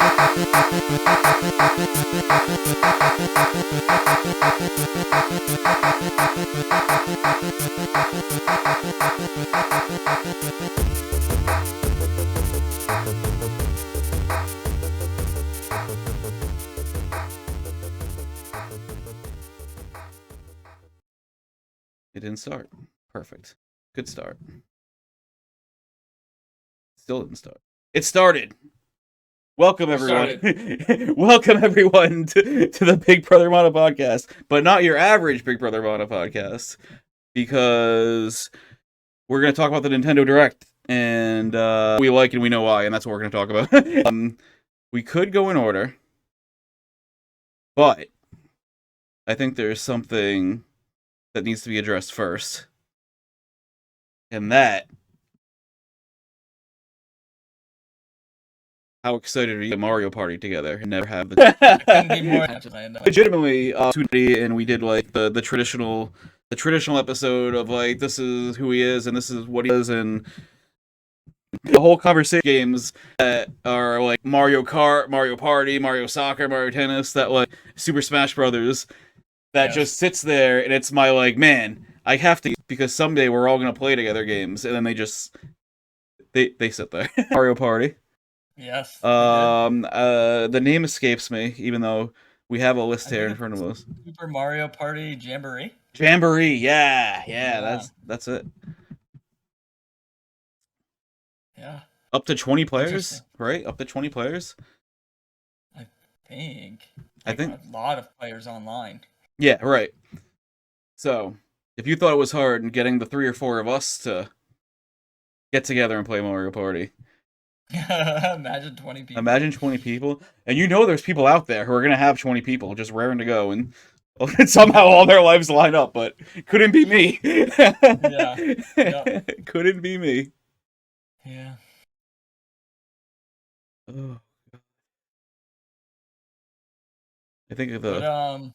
It didn't start. Perfect. Good start. Still didn't start. It started. Welcome everyone. Welcome everyone to the Big Brother Mono podcast, but not your average Big Brother Mono podcast, because we're going to talk about the Nintendo Direct, and we like and we know why, and that's what we're going to talk about. We could go in order, but I think there's something that needs to be addressed first, and that, how excited are you to get Mario Party together and never have the legitimately and we did like the traditional episode of like, this is who he is and this is what he is, and the whole conversation games that are like Mario Kart, Mario Party, Mario Soccer, Mario Tennis, that like Super Smash Brothers, that just sits there, and it's my like, man, I have to, because someday we're all gonna play together games, and then they just they sit there. Mario Party. Yes. The name escapes me, even though we have a list here in front of us. Super Mario Party Jamboree. Jamboree, yeah. That's it. Yeah. Up to 20 players, right? Up to 20 players. I think a lot of players online. Yeah, right. So, if you thought it was hard in getting the 3 or 4 of us to get together and play Mario Party, imagine 20 people. Imagine 20 people. And you know there's people out there who are going to have 20 people just raring to go, and somehow all their lives line up, but couldn't be me. Yeah. Couldn't be me. Yeah. Oh. I think of the...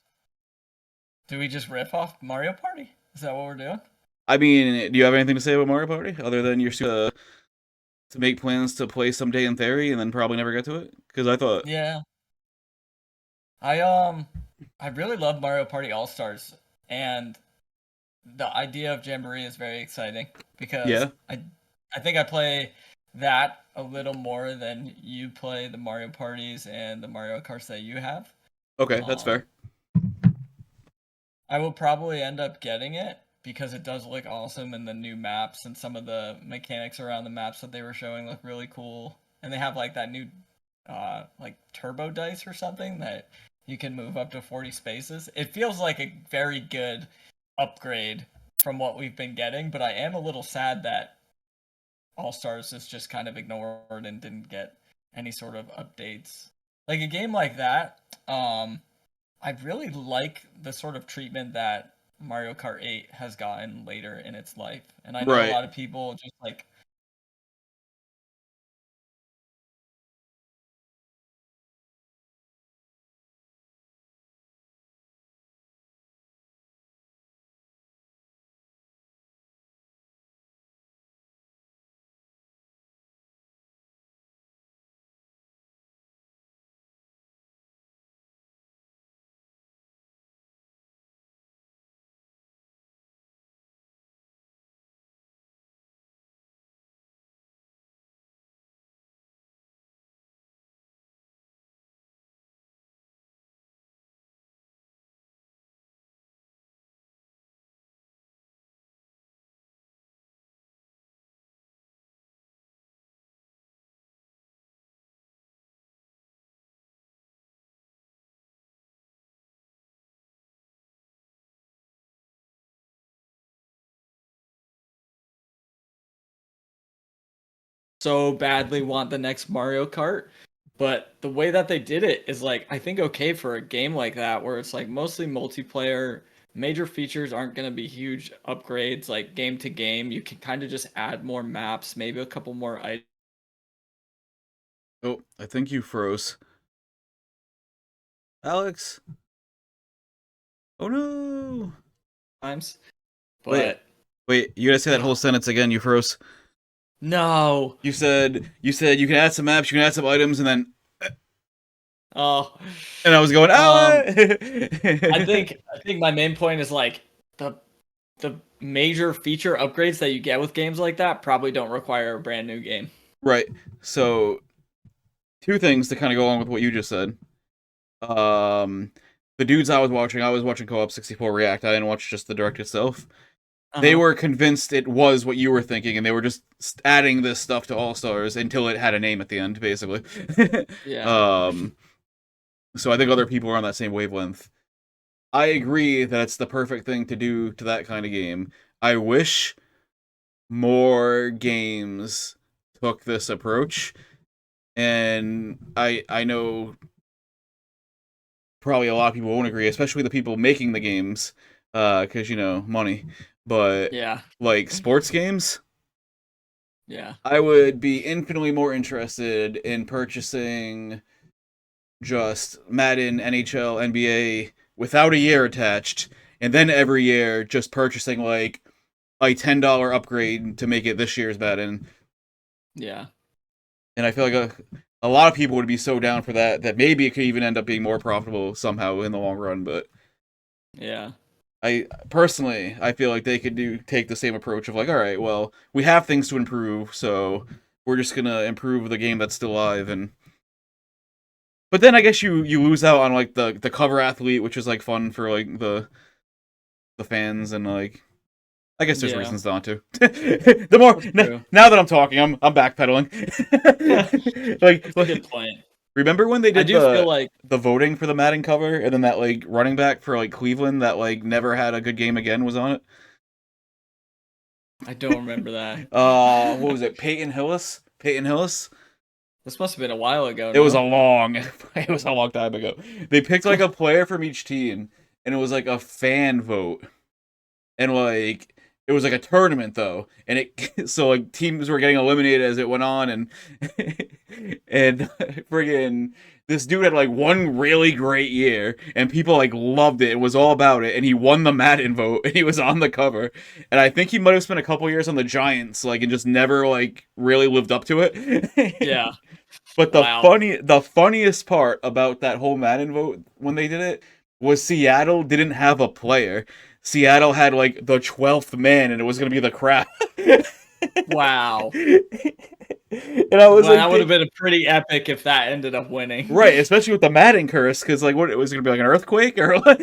do we just riff off Mario Party? Is that what we're doing? I mean, do you have anything to say about Mario Party other than you're to make plans to play someday in theory and then probably never get to it? Because I thought... Yeah. I really love Mario Party All-Stars, and the idea of Jamboree is very exciting, because I think I play that a little more than you play the Mario Parties and the Mario Karts that you have. Okay, that's fair. I will probably end up getting it because it does look awesome, and the new maps and some of the mechanics around the maps that they were showing look really cool. And they have like that new like turbo dice or something that you can move up to 40 spaces. It feels like a very good upgrade from what we've been getting, but I am a little sad that All-Stars is just kind of ignored and didn't get any sort of updates. Like a game like that, I really like the sort of treatment that Mario Kart 8 has gotten later in its life. And I know a lot of people just like... so badly want the next Mario Kart, but the way that they did it is like, I think okay for a game like that, where it's like mostly multiplayer. Major features aren't going to be huge upgrades like game to game. You can kind of just add more maps, maybe a couple more items. Oh, I think you froze. Alex? Oh no! But wait, you gotta say that whole sentence again, you froze. No. You said you can add some maps, you can add some items, and then Oh, And I was going, I think my main point is like the major feature upgrades that you get with games like that probably don't require a brand new game. Right. So, two things to kind of go along with what you just said. Um, the dudes I was watching Co-op 64 React. I didn't watch just the direct itself. They Uh-huh. were convinced it was what you were thinking, and they were just adding this stuff to All Stars until it had a name at the end, basically. Yeah. um, so I think other people are on that same wavelength. I agree that it's the perfect thing to do to that kind of game. I wish more games took this approach, and I know probably a lot of people won't agree, especially the people making the games, because money. But Yeah. like sports games, Yeah. I would be infinitely more interested in purchasing just Madden, NHL, NBA without a year attached, and then every year just purchasing like a $10 upgrade to make it this year's Madden. Yeah. And I feel like a lot of people would be so down for that maybe it could even end up being more profitable somehow in the long run. But Yeah. I personally, I feel like they could take the same approach of like, all right, well, we have things to improve, so we're just gonna improve the game that's still alive. And but then I guess you lose out on like the cover athlete, which is like fun for like the fans, and like I guess there's Yeah. reasons not to. The more That's true. now that I'm talking, I'm backpedaling. That's a like good point. remember when they I did do feel the like the voting for the Madden cover, and then that like running back for like Cleveland that like never had a good game again was on it? I don't remember that. What was it? Peyton Hillis? Peyton Hillis? This must have been a while ago, It was a no? long it was a long time ago. They picked like a player from each team, and it was like a fan vote. And like it was like a tournament though, and it so like teams were getting eliminated as it went on, and and friggin' this dude had like one really great year, and people like loved it. It was all about it, and he won the Madden vote, and he was on the cover. And I think he might have spent a couple years on the Giants, like, and just never like really lived up to it. Yeah. But Wow. the funniest part about that whole Madden vote when they did it was Seattle didn't have a player. Seattle had like the 12th man, and it was gonna be the crowd. Wow. And I was Well, like, that would have been a pretty epic if that ended up winning. right, especially with the Madden curse, because like, what it was gonna be like an earthquake or what?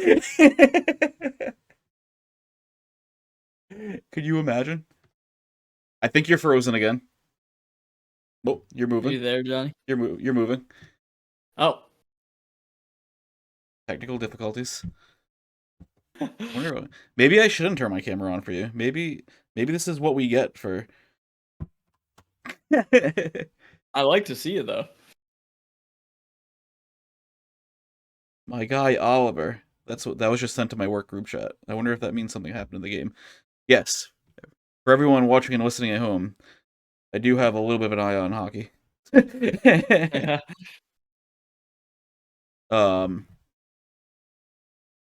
Could you imagine? I think you're frozen again. Oh, you're Are you moving. there, Johnny? You're moving. Oh. Technical difficulties. Maybe I shouldn't turn my camera on for you. Maybe this is what we get for. I like to see you though. My guy Oliver. That was just sent to my work group chat. I wonder if that means something happened in the game. Yes. For everyone watching and listening at home, I do have a little bit of an eye on hockey. um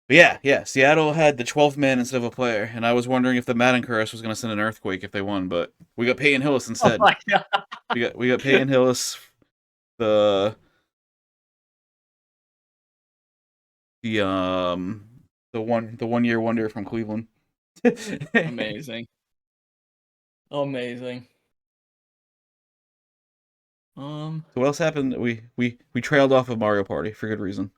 but yeah, Seattle had the 12th man instead of a player, and I was wondering if the Madden curse was gonna send an earthquake if they won, but we got Peyton Hillis Oh instead. my god. We got Peyton Hillis, the the um the 1 year wonder from Cleveland. Amazing. Amazing. So what else happened? We trailed off of Mario Party for good reason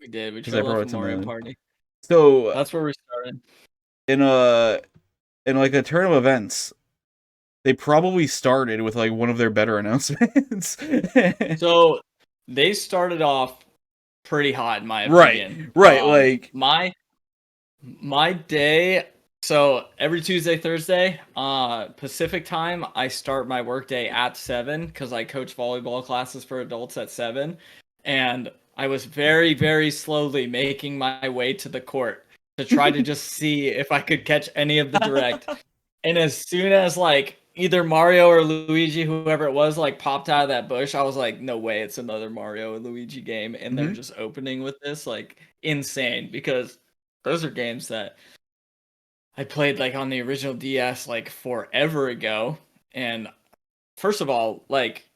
We did. We because I trailed off brought a it to Mario mind. Party. So That's where we started. in a in like a turn of events, they probably started with like one of their better announcements. So they started off pretty hot in my Right, opinion. right. Like My day, so every Tuesday, Thursday, Pacific time, I start my workday at 7 because I coach volleyball classes for adults at 7. And I was very, very slowly making my way to the court to try to just see if I could catch any of the direct. And as soon as like either Mario or Luigi, whoever it was, like popped out of that bush, I was like, no way, it's another Mario or Luigi game. And they're mhm. just opening with this, like insane because those are games that I played like on the original DS like forever ago. And first of all, like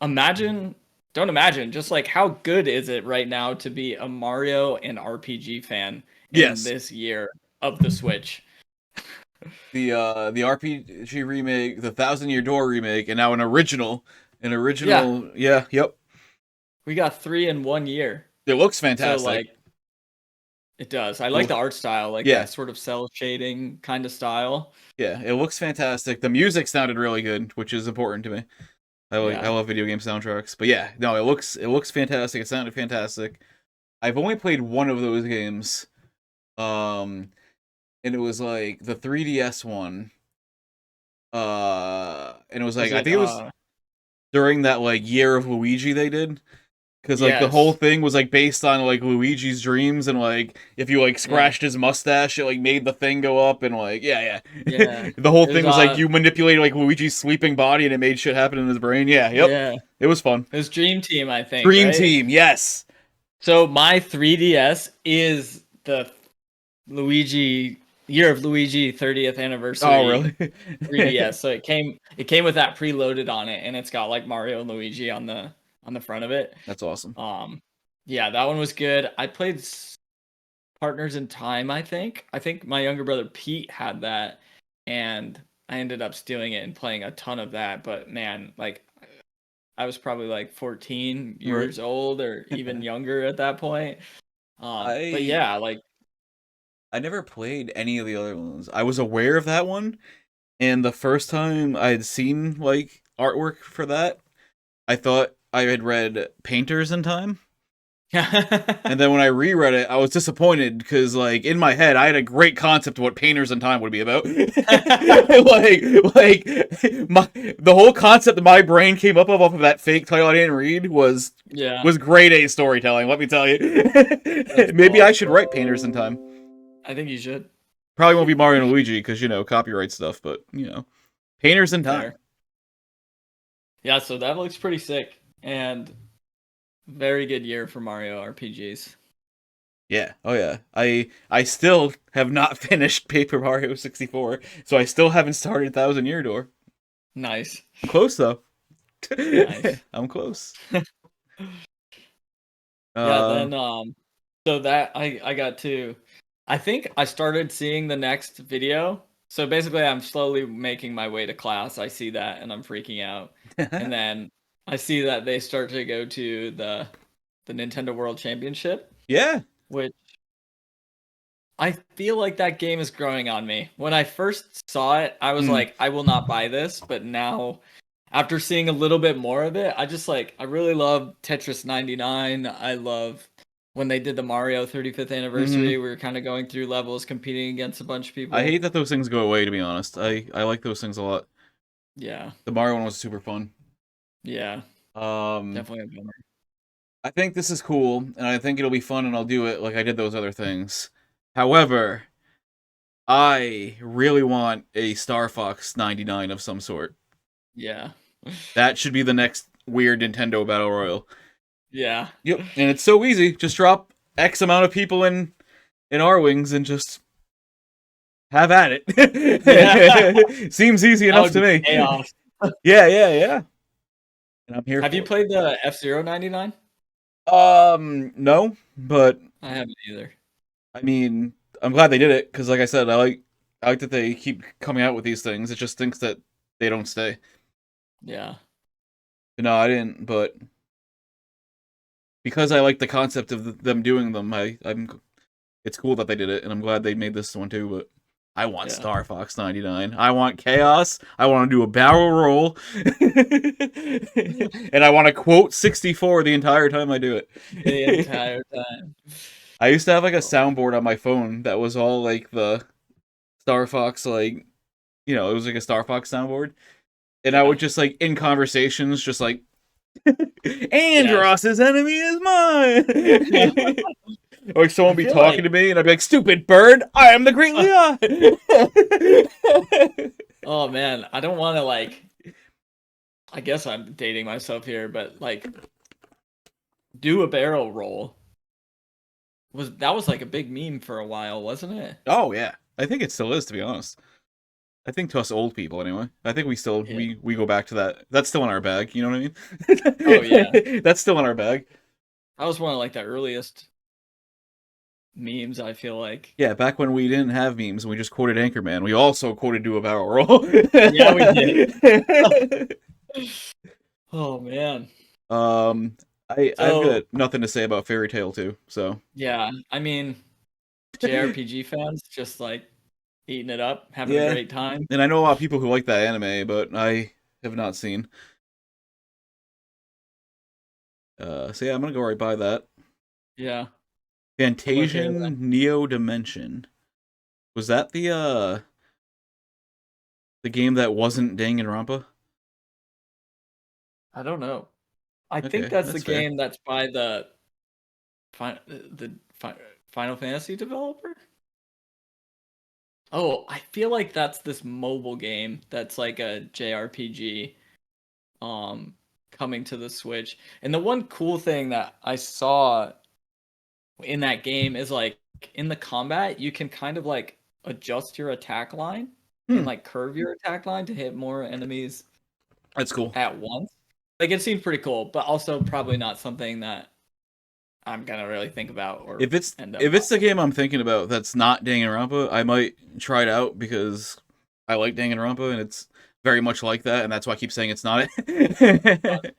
imagine don't imagine just like how good is it right now to be a Mario and RPG fan in Yes. this year of the Switch. The RPG remake, the Thousand Year Door remake, and now an Yeah, original. Yeah, yep. we got 3 in 1 year. It looks So fantastic. like it does. I like the art style, like Yeah, that sort of cell shading kind of style. yeah. It looks fantastic. The music sounded really good, which is important to me. I Yeah. love video game soundtracks. But yeah, no, it looks fantastic. It sounded fantastic. I've only played one of those games. Um, and it was like the 3DS one. And it was like Is I it think it was during that like year of Luigi they did. Because like the whole yes. thing was like based on like Luigi's dreams, and like if you like Yeah. scratched his mustache, it like made the thing go up, and like Yeah. the whole It was thing was like you manipulated like Luigi's sleeping body, and it made shit happen in his brain. Yeah, yep, yeah. it was fun. It was Dream Team, I think, Dream right? Team, yes. So my 3DS is the Luigi year of Luigi 30th Oh anniversary really? 3DS. So it came with that preloaded on it, and it's got like Mario and Luigi on the front of it. That's awesome. Yeah, that one was good. I played Partners in Time, I think. I think my younger brother Pete had that, and I ended up stealing it and playing a ton of that. But man, like I was probably like 14 Right. years old or even younger at that point. But I yeah, like I never played any of the other ones. I was aware of that one, and the first time I had seen like artwork for that, I thought I had read Painters in Time. And then when I reread it, I was disappointed because, like, in my head, I had a great concept of what Painters in Time would be about. The whole concept that my brain came up of off of that fake title I didn't read yeah, was grade A storytelling. Let me tell you. that's Maybe I cool. should write Painters in Time. I think you should. Probably won't be Mario and Luigi because copyright stuff, but Painters in Time. Fair. Yeah, so that looks pretty sick and very good year for Mario RPGs. Yeah. Oh yeah. I still have not finished Paper Mario 64, so I still haven't started Thousand Year Door. Nice. I'm close though. Nice. I'm close. Yeah, Uh, then so that I got to I think I started seeing the next video. So basically I'm slowly making my way to class. I see that and I'm freaking out. And then I see that they start to go to the Nintendo World Championship, yeah. which I feel like that game is growing on me. When I first saw it, I was Mm. like, I will not buy this, but now after seeing a little bit more of it, I really love Tetris 99. I love when they did the Mario 35th Hmm. anniversary. We were kind of going through levels, competing against a bunch of I people. hate that those things go away. To be honest, I like those things a lot. Yeah, The Mario one was super fun. yeah, Um, definitely a bummer. I think this is cool, and I think it'll be fun, and I'll do it like I did those other things. However, I really want a Star Fox 99 of some sort. Yeah, That should be the next weird Nintendo Battle Royal. yeah, Yep, and it's so easy. Just drop X amount of people in R wings and just have at yeah. it. Seems easy That enough would to be me. chaos. Yeah, yeah, yeah. And I'm here Have you for played the F-Zero 99? it. No, but I haven't either. I mean, I'm glad they did it because, like I said, I like that they keep coming out with these things. It just thinks that they don't stay. Yeah, No, I didn't, but because I like the concept of them doing them, I'm it's cool that they did it, and I'm glad they made this one too. But I want yeah. Star Fox 99. I want chaos. I want to do a barrel roll, and I want to quote 64 the entire time I do The it. entire time. I used to have like a Oh, soundboard on my phone that was all like the Star Fox, like it was like a Star Fox soundboard, and I yeah. would just like in conversations, just like Yes. Andross's enemy is mine. Or like someone I would be feel talking like, to me, and I'd be like, "Stupid bird, I am the Great Leon." oh man, I don't want to like. I guess I'm dating myself here, but like, do a barrel roll was like a big meme for a while, wasn't it? Oh yeah, I think it still is, to be honest. I think to us old people anyway. I think we still Yeah. we go back to that. That's still in our bag. You know what I Oh yeah, mean? That's still in our bag. that was one of like the earliest memes. I feel like. Yeah, back when we didn't have memes and we just quoted Anchorman, we also quoted Do a Barrel Roll. Yeah, we did. Oh man. I've So got nothing to say about Fairy Tail 2, so yeah, I mean, JRPG fans just like eating it up, having a yeah. great time. And I know a lot of people who like that anime, but I have not seen. So yeah, I'm gonna go right by that. Yeah. What about Halo? Fantasian Neo Dimension. Was that the game that wasn't Danganronpa? I don't know. I think Okay, that's the that's fair. game that's by the Final Fantasy developer. Oh, I feel like that's this mobile game that's like a JRPG coming to the Switch. And the one cool thing that I saw in that game is like in the combat you can kind of like adjust your attack line and Hmm, like curve your attack line to hit more enemies that's cool. at once. Like it seemed pretty cool, but also probably not something that I'm gonna really think about or end up If it's the game I'm thinking about that's not Danganronpa, I might try it out because I like Danganronpa and it's very much like that, and that's why I keep saying it's not it.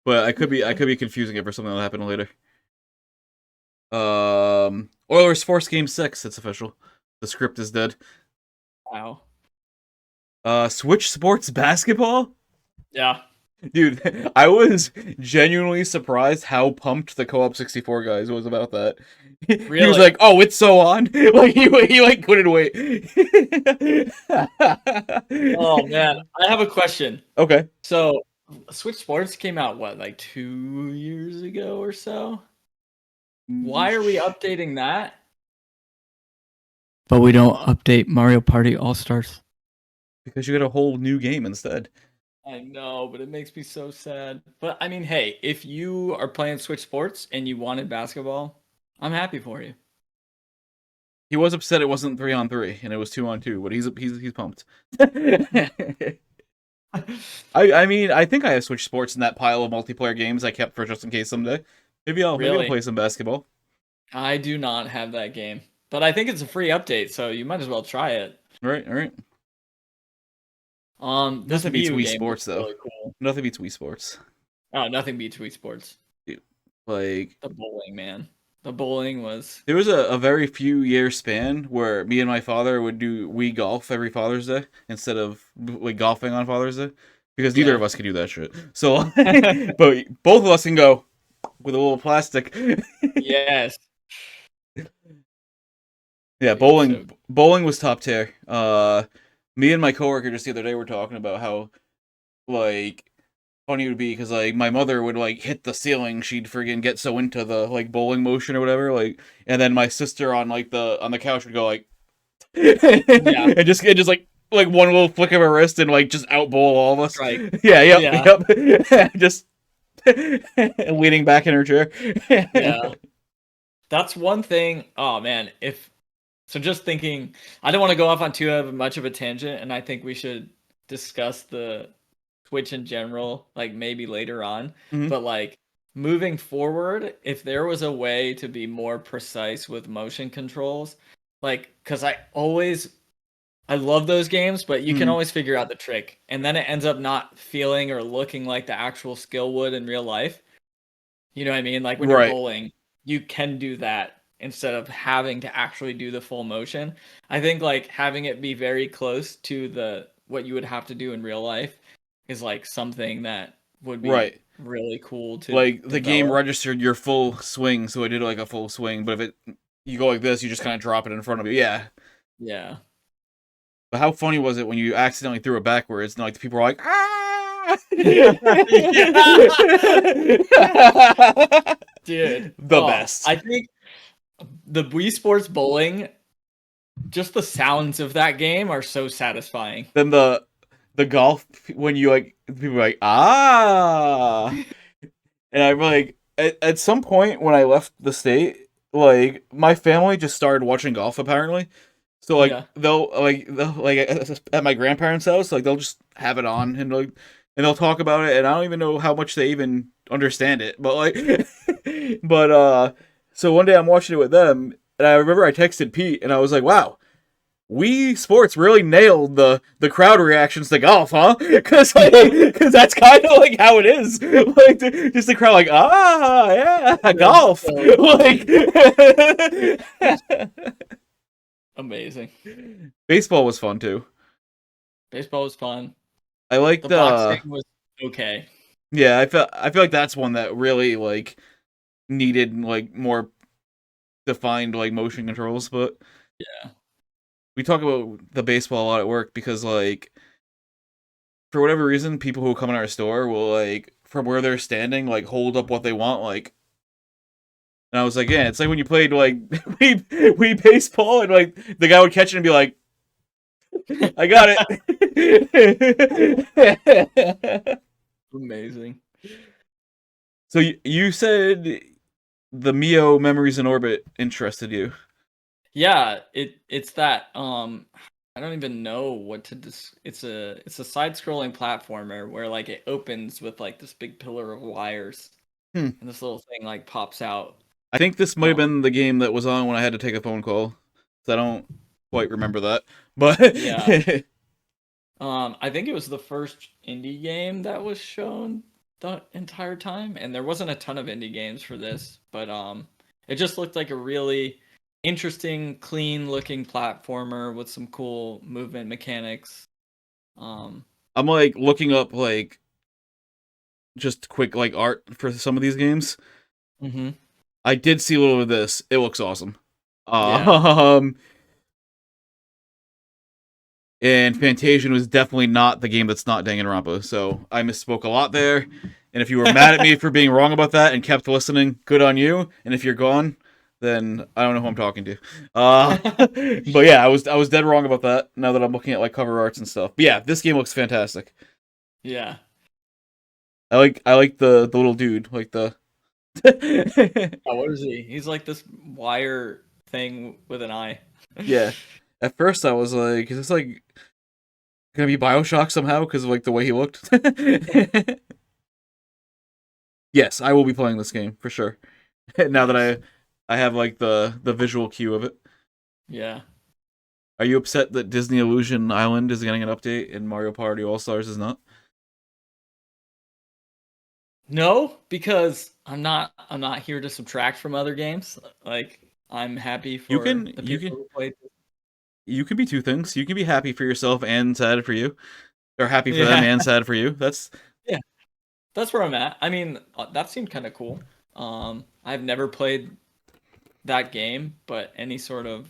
But I could be confusing it for something that'll happen later. Oilers Force Game 6, it's official. The script is dead. wow. Switch Sports Basketball? Yeah. Dude, I was genuinely surprised how pumped the Co-op 64 guys was about that. He was Really? like, "Oh, it's so on!" Like he like couldn't wait. Oh man, I have a question. Okay. So, Switch Sports came out what, like 2 years ago or so? Why are we updating that? But we don't update Mario Party All Stars. Because you get a whole new game instead. I know, but it makes me so sad. But I mean, hey, if you are playing Switch Sports and you wanted basketball, I'm happy for you. He was upset it wasn't 3-on-3 and it was 2-on-2, but he's pumped. I mean I think I have Switch Sports in that pile of multiplayer games I kept for just in case someday. Maybe I'll Really? play some basketball. I do not have that game. But I think it's a free update, so you might as well try it. All right. This Nothing Wii beats U Wii game was Sports though. really cool. Nothing beats Wii Sports. Oh, nothing beats Wii Sports. Dude, like The bowling, man. The bowling was there was a very few year span where me and my father would do Wii golf every Father's Day instead of like golfing on Father's Day because neither yeah. of us could do that shit. So, but both of us can go with a little plastic. Yes. Yeah, Dude, bowling was top tier. Me and my coworker just the other day were talking about how like funny it would be because like my mother would like hit the ceiling, she'd friggin' get so into the like bowling motion or whatever, like, and then my sister on like the couch would go like, yeah. and just like one little flick of her wrist and like just out bowl all of us. Right. Yeah, Yeah. yep. Just leaning back in her chair. Yeah. That's one thing. Oh man, if so just thinking I don't want to go off on too much of a tangent, and I think we should discuss the Twitch in general, like maybe later on. Mhm. But like moving forward, if there was a way to be more precise with motion controls, like because I love those games, but you can Mhm. always figure out the trick, and then it ends up not feeling or looking like the actual skill would in real life. You know what I mean? Like when you're Right. bowling, you can do that instead of having to actually do the full motion. I think like having it be very close to the what you would have to do in real life is like something that would be Right. really cool to Like the game develop. registered your full swing, so I did like a full swing. But if you go like this, you just kind of drop it in front of you. Yeah. Yeah. But how funny was it when you accidentally threw it backwards and like the people were like, ah! Dude. The best. I think the Wii Sports Bowling, just the sounds of that game are so satisfying. Then the golf when you like people are like ah, and I'm like at some point when I left the state, like my family just started watching golf apparently. So like Yeah. they'll like at my grandparents' house, like they'll just have it on and like and they'll talk about it, and I don't even know how much they even understand it, but like, so one day I'm watching it with them, and I remember I texted Pete, and I was like, wow. Wii Sports really nailed the crowd reactions to golf, huh? Because that's kind of like how it is. Like just the crowd, like yeah, golf. So Like amazing. baseball was fun too. Baseball was fun. I liked The boxing was okay. yeah. I feel like that's one that really like needed like more defined like motion controls, but Yeah. we talk about the baseball a lot at work because like for whatever reason, people who come in our store will like from where they're standing like hold up what they want like. And I was like, yeah, it's like when you played like we baseball and like the guy would catch it and be like, I got it. Amazing. So you said the Mio Memories in Orbit interested you. Yeah, it's that I don't even know what to it's a side-scrolling platformer where like it opens with like this big pillar of wires Hmm. and this little thing like pops out. I think this might have Um, been the game that was on when I had to take a phone call. So I don't quite remember that. But yeah. I think it was the first indie game that was shown the entire time, and there wasn't a ton of indie games for this, but it just looked like a really interesting, clean-looking platformer with some cool movement mechanics. Um, I'm like looking up like just quick like art for some of these games. mm-hmm. I did see a little of this. It looks awesome. Yeah. Um, and Fantasian was definitely not the game that's not Danganronpa. So I misspoke a lot there. And if you were mad at me for being wrong about that and kept listening, good on you. And if you're gone, then I don't know who I'm talking to. But yeah, I was dead wrong about that. Now that I'm looking at like cover arts and stuff. But yeah, this game looks fantastic. Yeah. I like the little dude, like the. Oh, what is he? He's like this wire thing with an eye. Yeah. At first, I was like, "Is this like gonna be Bioshock somehow?" Because of like the way he looked. Yes, I will be playing this game for sure. Now that Nice. I have like the visual cue of it. Yeah. Are you upset that Disney Illusion Island is getting an update and Mario Party All Stars is not? No, because I'm not here to subtract from other games. Like I'm happy You for can the people who played. you can be two things. You can be happy for yourself and sad for you, or happy for them Yeah. and sad for you. That's Yeah. That's where I'm at. I mean, that seemed kind of cool. I've never played that game, but any sort of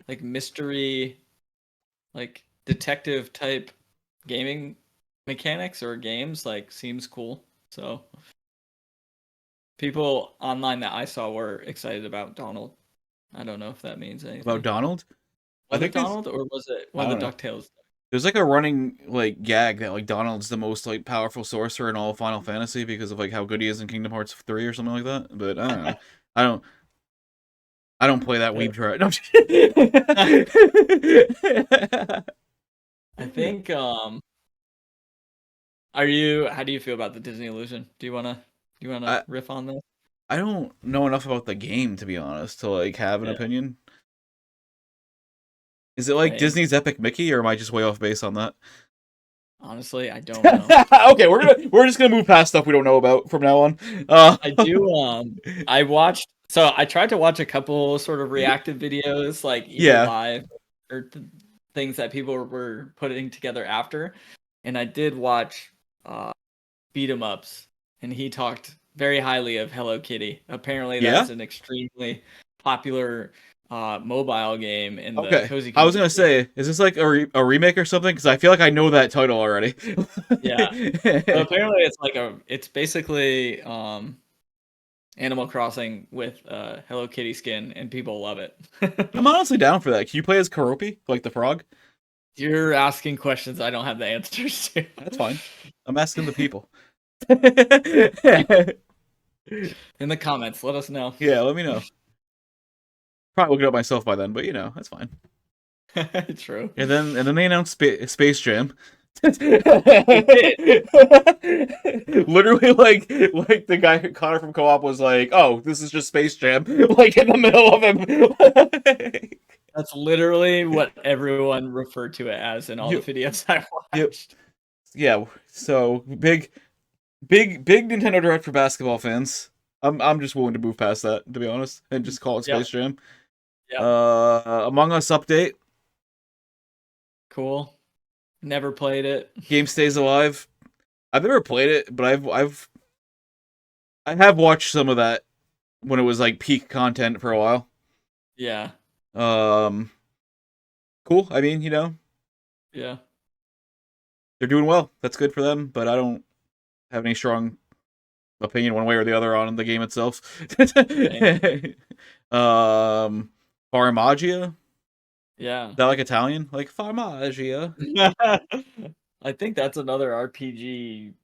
like mystery, like detective type gaming mechanics or games like seems cool. So people online that I saw were excited about Donald. I don't know if that means about anything. Donald. I Was it think there's Donald or was it I one of don't the know. DuckTales? There's like a running like gag that like Donald's the most like powerful sorcerer in all of Final Fantasy because of like how good he is in Kingdom Hearts 3 or something like that. But I don't know. I don't I don't play that weeb try. No, I'm just kidding. I think are you how do you feel about the Disney illusion? Do you wanna I riff on this? I don't know enough about the game to be honest to like have an Yeah, opinion. Is it like same. Disney's Epic Mickey or am I just way off base on that? Honestly, I don't know. Okay, we're just gonna move past stuff we don't know about from now on. I do I watched so I tried to watch a couple sort of reactive videos like either Yeah. live or things that people were putting together after, and I did watch beat 'em ups, and he talked very highly of Hello Kitty. Apparently, Yeah? that's an extremely popular mobile game in the Okay. cozy I was gonna community. say, is this like a remake or something? Because I feel like I know that title already. Yeah, so apparently it's basically Animal Crossing with Hello Kitty skin, and people love it. I'm honestly down for that. Can you play as Karopi, like the frog? You're asking questions I don't have the answers to. That's fine. I'm asking the people. In the comments, let us know. Yeah, let me know. probably look it up myself by then, but you know, that's fine. True. And then they announced Space Jam. Literally, like the guy Connor from Co-op was like, "Oh, this is just Space Jam," like in the middle of him. That's literally what everyone referred to it as in all the videos I watched. Yeah. So big Nintendo Direct for basketball fans. I'm just willing to move past that, to be honest, and just call it Space Jam. Yep. Among Us update. Cool. Never played it. Game stays alive. I've never played it, but I have watched some of that when it was like peak content for a while. Yeah. Cool. I mean, you know, Yeah. they're doing well. That's good for them, but I don't have any strong opinion one way or the other on the game itself. Farmagia? Yeah. Is that like Italian? Like Farmagia? I think that's another RPG.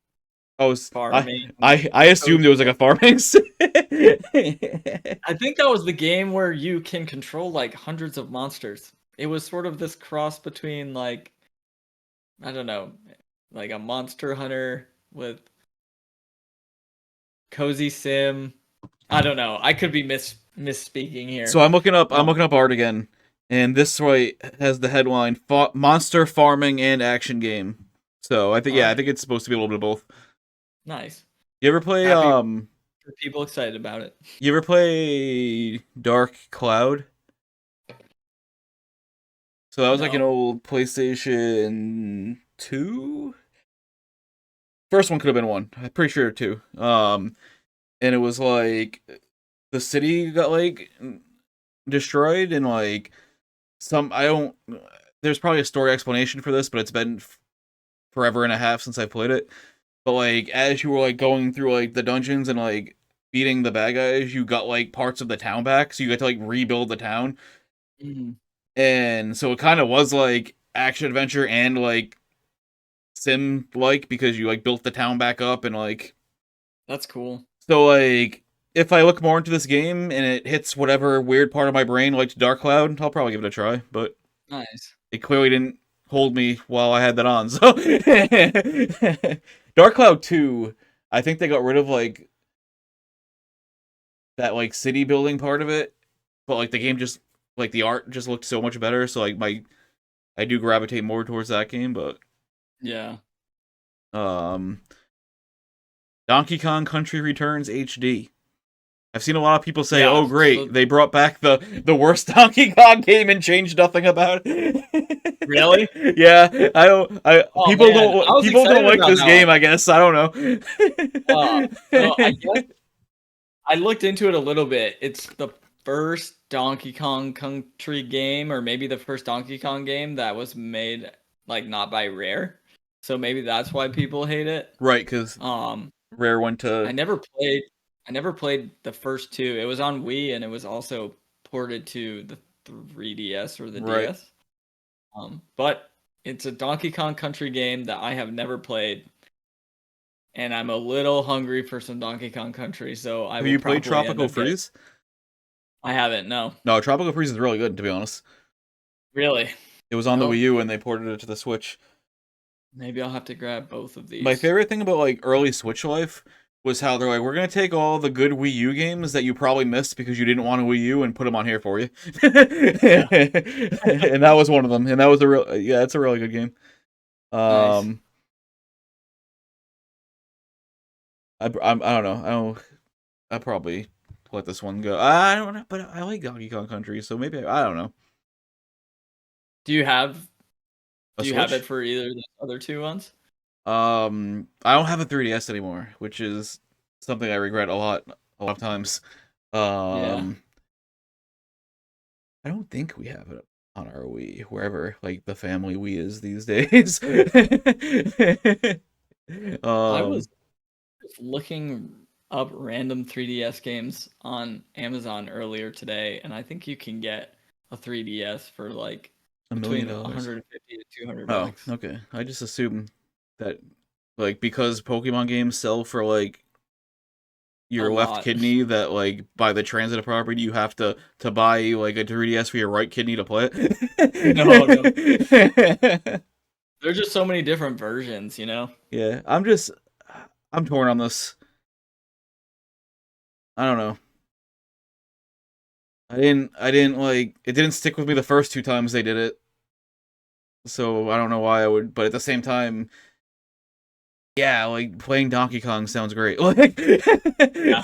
Oh, Farming. I assumed it was like a farming sim. I think that was the game where you can control like hundreds of monsters. It was sort of this cross between like, I don't know, like a Monster Hunter with Cozy Sim. I don't know. I could be misspeaking here. So I'm looking up art again, and this right has the headline Monster Farming and Action Game. So I think I think it's supposed to be a little bit of both. Nice. You ever play for people excited about it. You ever play Dark Cloud? So that was like an old PlayStation 2? First one could have been 1. I'm pretty sure 2. And it was like the city got like destroyed and like there's probably a story explanation for this, but it's been forever and a half since I played it. But like as you were like going through like the dungeons and like beating the bad guys, you got like parts of the town back, so you got to like rebuild the town. Mm-hmm. And so it kind of was like action adventure and like sim like, because you like built the town back up and like that's cool. So like if I look more into this game and it hits whatever weird part of my brain like Dark Cloud, I'll probably give it a try, but nice. It clearly didn't hold me while I had that on. So Dark Cloud 2, I think they got rid of like that like city building part of it, but like the game just like the art just looked so much better, so like I do gravitate more towards that game, but yeah. Donkey Kong Country Returns HD. I've seen a lot of people say, "Oh, great! They brought back the worst Donkey Kong game and changed nothing about it." Really? Yeah, people don't like this game. I guess I don't know. Well, I guess I looked into it a little bit. It's the first Donkey Kong Country game, or maybe the first Donkey Kong game that was made like not by Rare. So maybe that's why people hate it. Right, because Rare went to. I never played the first two. It was on Wii and it was also ported to the 3DS or the DS. But it's a Donkey Kong Country game that I have never played, and I'm a little hungry for some Donkey Kong Country. So Have you played Tropical Freeze? I haven't. No. No, Tropical Freeze is really good, to be honest. Really? It was on the Wii U and they ported it to the Switch. Maybe I'll have to grab both of these. My favorite thing about like early Switch life was how they're like, we're gonna take all the good Wii U games that you probably missed because you didn't want a Wii U and put them on here for you. And that was one of them. And that was it's a really good game. Nice. I don't know. I'll probably let this one go. I don't know, but I like Donkey Kong Country, so maybe I don't know. Do you have it for either of the other two ones? I don't have a 3DS anymore, which is something I regret a lot of times. Yeah. I don't think we have it on our Wii, wherever like the family Wii is these days. I was looking up random 3DS games on Amazon earlier today, and I think you can get a 3DS for like $1 million, between 150 to 200 bucks. Oh, okay. I just assumed that like because Pokemon games sell for like A your left lot. kidney that like by the transitive property you have to buy like a 3DS for your right kidney to play No, no. it. There's just so many different versions, Yeah, I'm torn on this. I don't know. I didn't like it didn't stick with me the first two times they did it. So I don't know why I would, but at the same time, yeah, like playing Donkey Kong sounds great. Like, Yeah.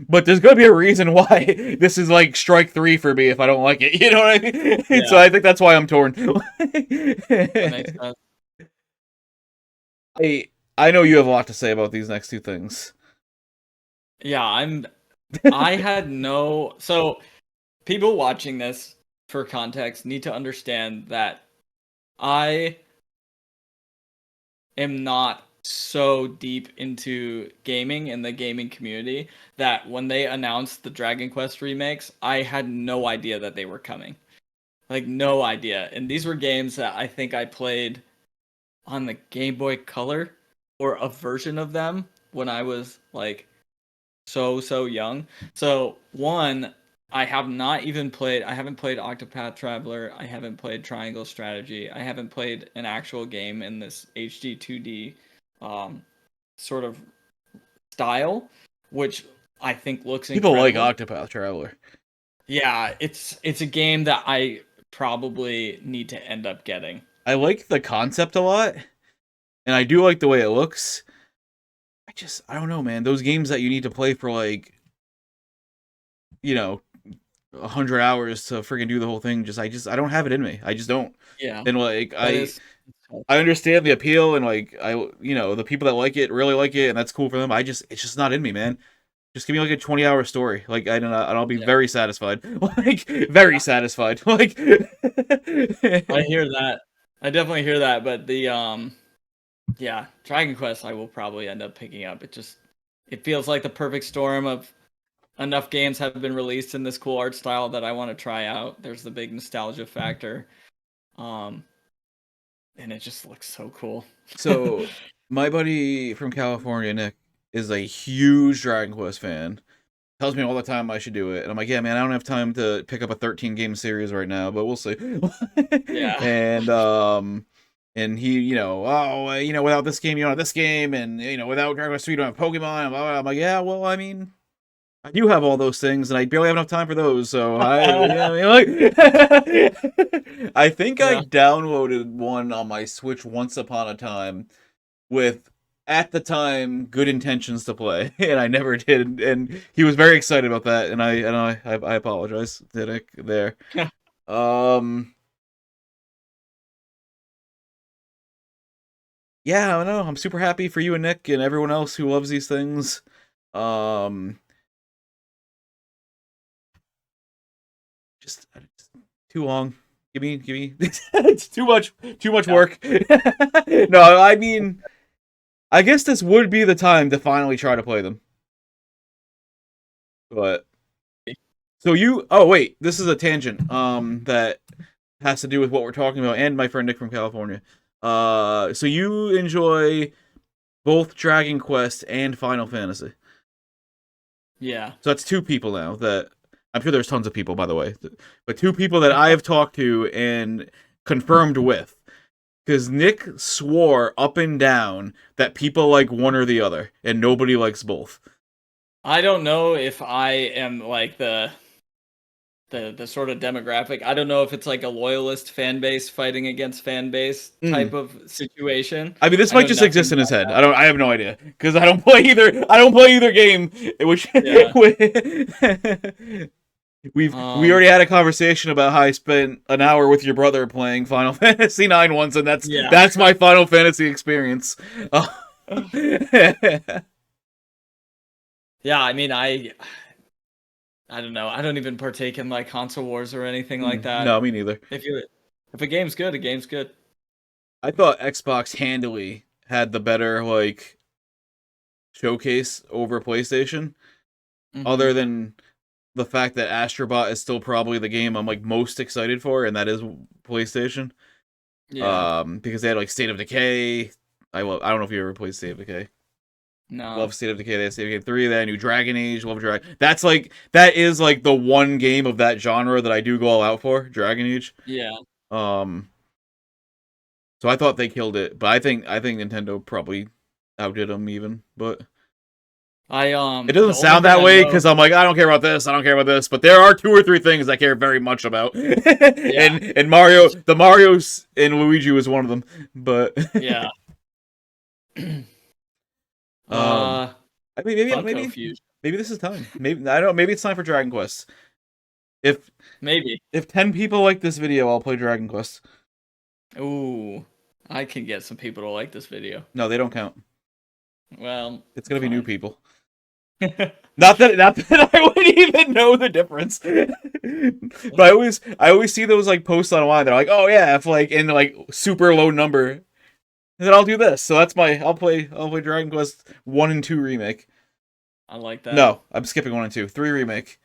but there's gonna be a reason why this is like strike three for me if I don't like it. You know what I mean? So Yeah, I think that's why I'm torn. that makes sense. I I know you have a lot to say about these next two things. Yeah, I had no. So people watching this, for context, need to understand that I am not so deep into gaming and the gaming community that when they announced the Dragon Quest remakes, I had no idea that they were coming. Like no idea. And these were games that I think I played on the Game Boy Color or a version of them when I was like so young. So one, I haven't played Octopath Traveler, I haven't played Triangle Strategy, I haven't played an actual game in this HD 2D um sort of style, which I think looks People like incredible. Octopath Traveler. Yeah, it's a game that I probably need to end up getting. I like the concept a lot, and I do like the way it looks. I don't know, man. Those games that you need to play for like, you know, 100 hours to freaking do the whole thing. I don't have it in me. I just don't. Yeah, And like that is I understand the appeal and like the people that like it really like it and that's cool for them. It's just not in me, man. Just give me like a 20-hour story. Like I don't know, and I'll be yeah. very satisfied. Like very satisfied. Like I hear that. I definitely hear that, but the yeah, Dragon Quest I will probably end up picking up. It feels like the perfect storm of enough games have been released in this cool art style that I want to try out. There's the big nostalgia factor. Um and it just looks so cool. So my buddy from California, Nick, is a huge Dragon Quest fan. Tells me all the time I should do it, and I'm like, yeah, man, I don't have time to pick up a 13 game series right now, but we'll see. Yeah. and and he, without this game, you don't have this game, and without Dragon Quest 3, you don't have Pokemon. And blah, blah. I'm like, yeah, well, I mean, I do have all those things, and I barely have enough time for those. So I think I Yeah. downloaded one on my Switch once upon a time with at the time good intentions to play, and I never did. And he was very excited about that, and I apologize, Nick, there. Um, yeah, I don't know. I'm super happy for you and Nick and everyone else who loves these things. Um, just too long. Give me. It's too much work. No, I mean, I guess this would be the time to finally try to play them. But so oh wait, this is a tangent that has to do with what we're talking about and my friend Nick from California. So you enjoy both Dragon Quest and Final Fantasy. Yeah. So that's two people now that I'm sure there's tons of people, by the way, but two people that I have talked to and confirmed with. Because Nick swore up and down that people like one or the other, and nobody likes both. I don't know if I am like the sort of demographic. I don't know if it's like a loyalist fan base fighting against fan base type of situation. I mean, this I might know just nothing exist in his about head. that. I have no idea because I don't play either. I don't play either game. Which Yeah. we already had a conversation about how I spent an hour with your brother playing Final Fantasy IX once, and that's my Final Fantasy experience. Yeah, I mean, I don't know. I don't even partake in like console wars or anything like that. No, me neither. If a game's good, a game's good. I thought Xbox handily had the better like showcase over PlayStation, other than the fact that Astrobot is still probably the game I'm like most excited for, and that is PlayStation. Yeah. Because they had like State of Decay. I don't know if you ever played State of Decay. No. Love State of Decay, State of Decay 3, then New Dragon Age, love Dragon. That is like the one game of that genre that I do go all out for, Dragon Age. Yeah. Um so I thought they killed it, but I think Nintendo probably outdid them even, but I it doesn't the only sound thing that I way know, because I'm like, I don't care about this, I don't care about this, but there are 2 or 3 things I care very much about. yeah, and Mario, the Mario's and Luigi was one of them. But yeah. um uh, I mean maybe Funko maybe Fusion, maybe this is time. Maybe I don't know, maybe it's time for Dragon Quest. If maybe. if 10 people like this video, I'll play Dragon Quest. Ooh, I can get some people to like this video. No, they don't count. Well, It's gonna be new fine. people. Not that I would even know the difference. But I always see those like posts online. They're like, oh yeah, if like in like super low number, and then I'll do this. So that's I'll play Dragon Quest 1 and 2 remake. I like that. No, I'm skipping 1 and 2. 3 remake.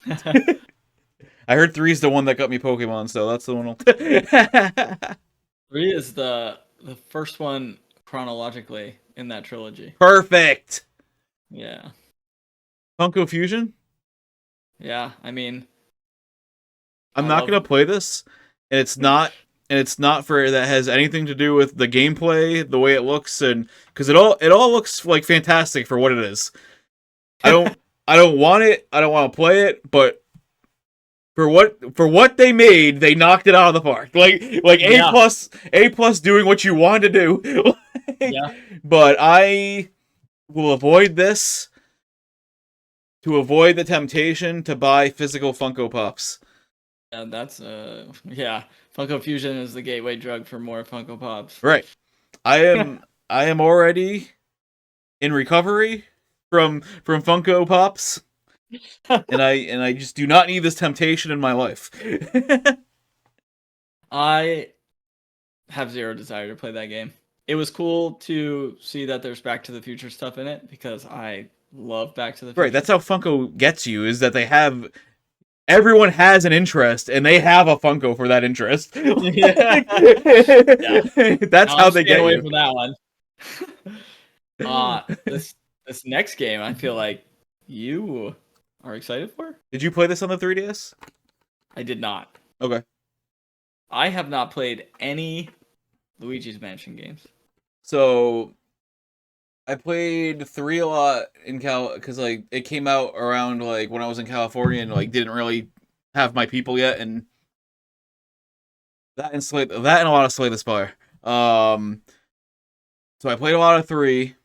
I heard 3 is the one that got me Pokemon, so that's the one. 3 is the first one chronologically in that trilogy. Perfect. Yeah, Funko Fusion. yeah. I mean, I'm I not love- gonna play this, and it's not for that has anything to do with the gameplay, the way it looks, and because it all looks like fantastic for what it is. I don't want it. I don't want to play it, but for what they made, they knocked it out of the park. Like Yeah. A plus doing what you wanted to do. Yeah. But I will avoid this to avoid the temptation to buy physical Funko Pops. Yeah, that's yeah. Funko Fusion is the gateway drug for more Funko Pops. Right. I am already in recovery from Funko Pops. and I just do not need this temptation in my life. I have zero desire to play that game. It was cool to see that there's Back to the Future stuff in it because I love Back to the Future. Right, that's how Funko gets you, is that they have everyone has an interest and they have a Funko for that interest. Yeah. That's how they get away you. from that one. This next game, I feel like you are excited for. Did you play this on the 3DS? I did not. Okay. I have not played any Luigi's Mansion games. So I played 3 a lot in because like it came out around like when I was in California and like didn't really have my people yet, and that and a lot of Slay the Spire. So I played a lot of 3.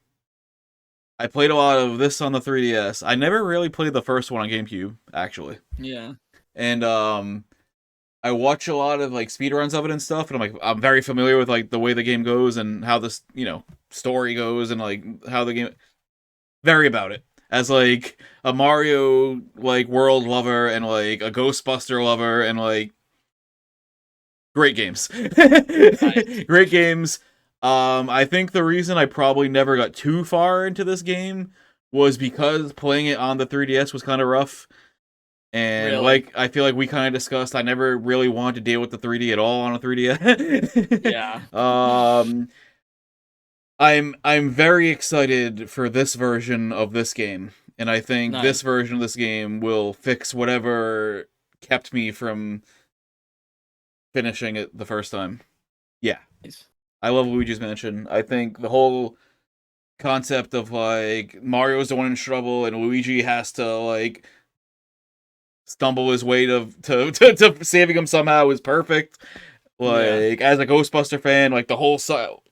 I played a lot of this on the 3DS. I never really played the first one on GameCube, actually. Yeah. And I watch a lot of like speedruns of it and stuff, and I'm very familiar with like the way the game goes and how this, story goes and like how the game very about it. As like a Mario like world lover and like a Ghostbuster lover and like great games. Nice. Great games. I think the reason I probably never got too far into this game was because playing it on the 3DS was kind of rough. And Really? like I feel like we kind of discussed, I never really wanted to deal with the 3D at all on a 3DS. Yeah. I'm very excited for this version of this game, and I think Nice. this version of this game will fix whatever kept me from finishing it the first time. Yeah. Nice. I love Luigi's Mansion. I think the whole concept of like Mario's the one in trouble and Luigi has to like stumble his way to saving him somehow is perfect. Like as a Ghostbuster fan, like the whole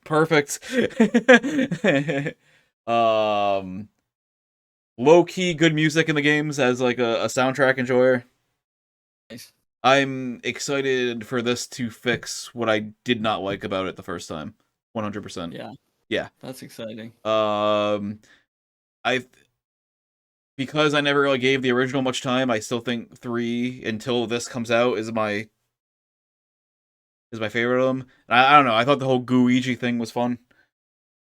perfect. Low key good music in the games as like a soundtrack enjoyer. Nice. I'm excited for this to fix what I did not like about it the first time. 100%. Yeah. Yeah. That's exciting. Because I never really gave the original much time, I still think 3 until this comes out is my favorite of them. And I don't know, I thought the whole Gooigi thing was fun.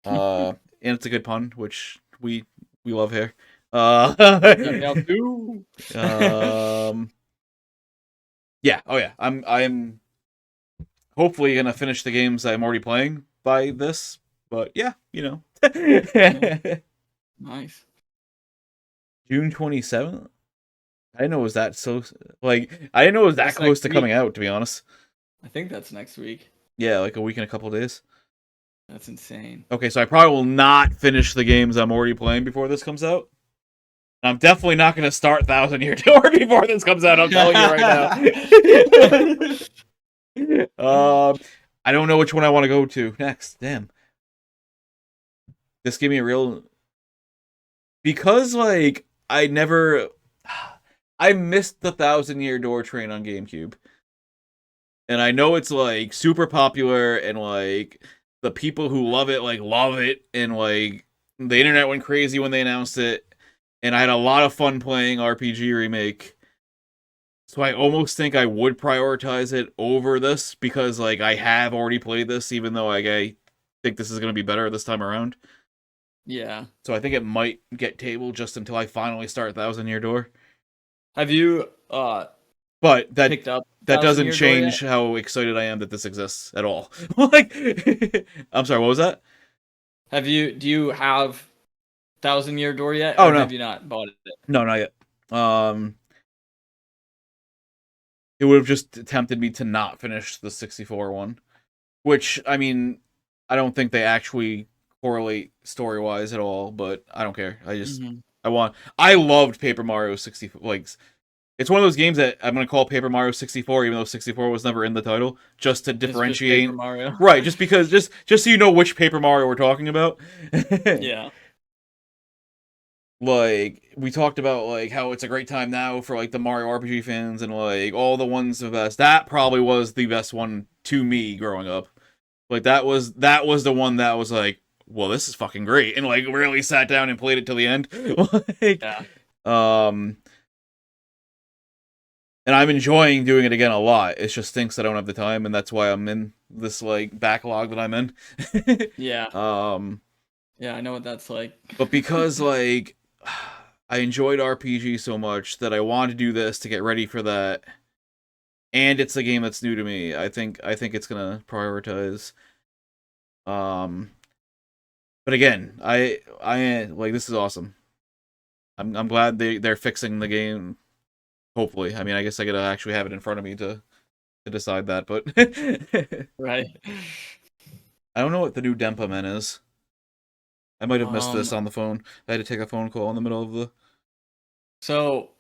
And it's a good pun, which we love here. Yeah, oh yeah. I'm hopefully gonna finish the games I'm already playing by this, but yeah, Nice. June 27th? I didn't know it was that I didn't know it was that That's close next to week. coming out, to be honest. I think that's next week. Yeah, like a week and a couple days. That's insane. Okay, so I probably will not finish the games I'm already playing before this comes out. I'm definitely not going to start Thousand Year Door before this comes out, I'm telling you right now. I don't know which one I want to go to next. Damn. This gave me a real... Because, like, I missed the Thousand Year Door train on GameCube. And I know it's, like, super popular, and, like, the people who love it, and, like, the internet went crazy when they announced it. And I had a lot of fun playing RPG Remake. So I almost think I would prioritize it over this, because, like, I have already played this, even though I think this is going to be better this time around. Yeah. So I think it might get tabled just until I finally start Thousand Year Door. Have you But that picked up that Thousand doesn't Year Door change yet? how excited I am that this exists at all. Like, I'm sorry, what was that? Do you have Thousand Year Door yet? Oh, Or no. have you not bought it? No, not yet. It would have just tempted me to not finish the 64 one, which, I mean, I don't think they actually correlate story-wise at all, but I don't care. I loved Paper Mario 64. Like, it's one of those games that I'm going to call Paper Mario 64, even though 64 was never in the title, just to It's just differentiate. Paper Mario. Right, just because, just so you know which Paper Mario we're talking about. Yeah. Like, we talked about, like, how it's a great time now for, like, the Mario RPG fans, and, like, all the ones the best. That probably was the best one to me growing up. Like, that was the one that was like, well, this is fucking great, and, like, really sat down and played it till the end. Like, Yeah. and I'm enjoying doing it again a lot. It just stinks I don't have the time, and that's why I'm in this, like, backlog that I'm in. Yeah. Yeah, I know what that's like. But because, like, I enjoyed RPG so much that I wanted to do this to get ready for that, and it's a game that's new to me, I think it's gonna prioritize. But again, I like, this is awesome. I'm glad they're fixing the game. Hopefully, I mean, I guess I gotta actually have it in front of me to decide that, but Right. I don't know what the new Denpa Men is. I might have missed this on the phone. I had to take a phone call in the middle of the... So,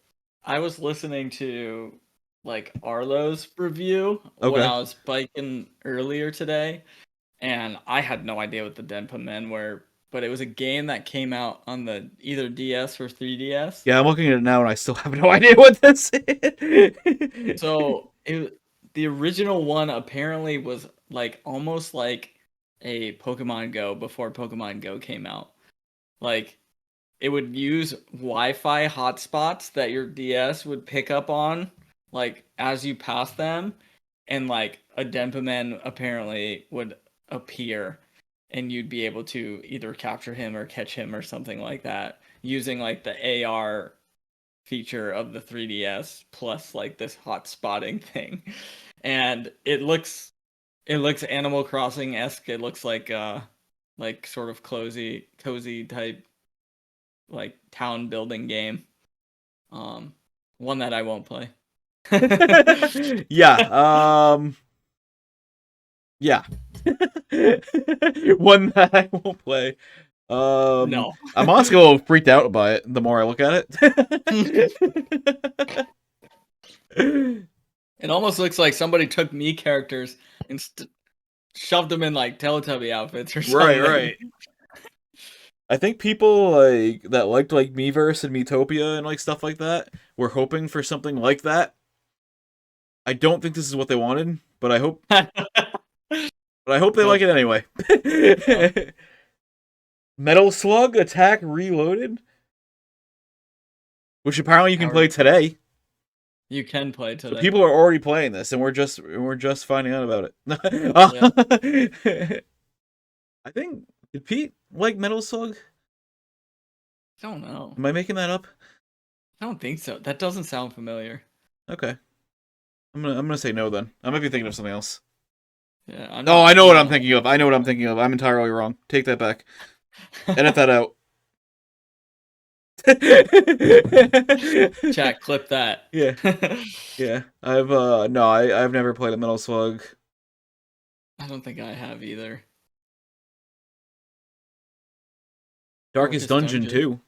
I was listening to, like, Arlo's review when Okay. I was biking earlier today, and I had no idea what the Denpa Men were, but it was a game that came out on the either DS or 3DS. Yeah, I'm looking at it now, and I still have no idea what this is. So, the original one apparently was, like, almost like a Pokemon Go before Pokemon Go came out. Like, it would use Wi-Fi hotspots that your DS would pick up on, like, as you pass them, and, like, a Denpaman apparently would appear, and you'd be able to either capture him or catch him or something like that, using, like, the AR feature of the 3DS plus, like, this hot spotting thing. And it looks Animal Crossing-esque. It looks like sort of cozy type, like, town building game. One that I won't play. Yeah. Yeah. One that I won't play. No. I'm honestly a little freaked out by it the more I look at it. It almost looks like somebody took me characters and shoved them in, like, Teletubby outfits or something. Right. I think people, like, that liked, like, Miiverse and Miitopia and, like, stuff like that were hoping for something like that. I don't think this is what they wanted, but I hope they like it anyway. Metal Slug Attack Reloaded, which apparently you can play today. You can play today. So people are already playing this, and we're just finding out about it. I think, did Pete like Metal Slug? I don't know. Am I making that up? I don't think so. That doesn't sound familiar. Okay. I'm gonna say no then. I might be thinking of something else. Yeah. I know what I'm thinking of. I'm entirely wrong. Take that back. Edit that out. Chat, clip that. Yeah, yeah. I've no, I've never played a Metal Slug. I don't think I have either. Darkest Darkest Dungeon Dungeon. too.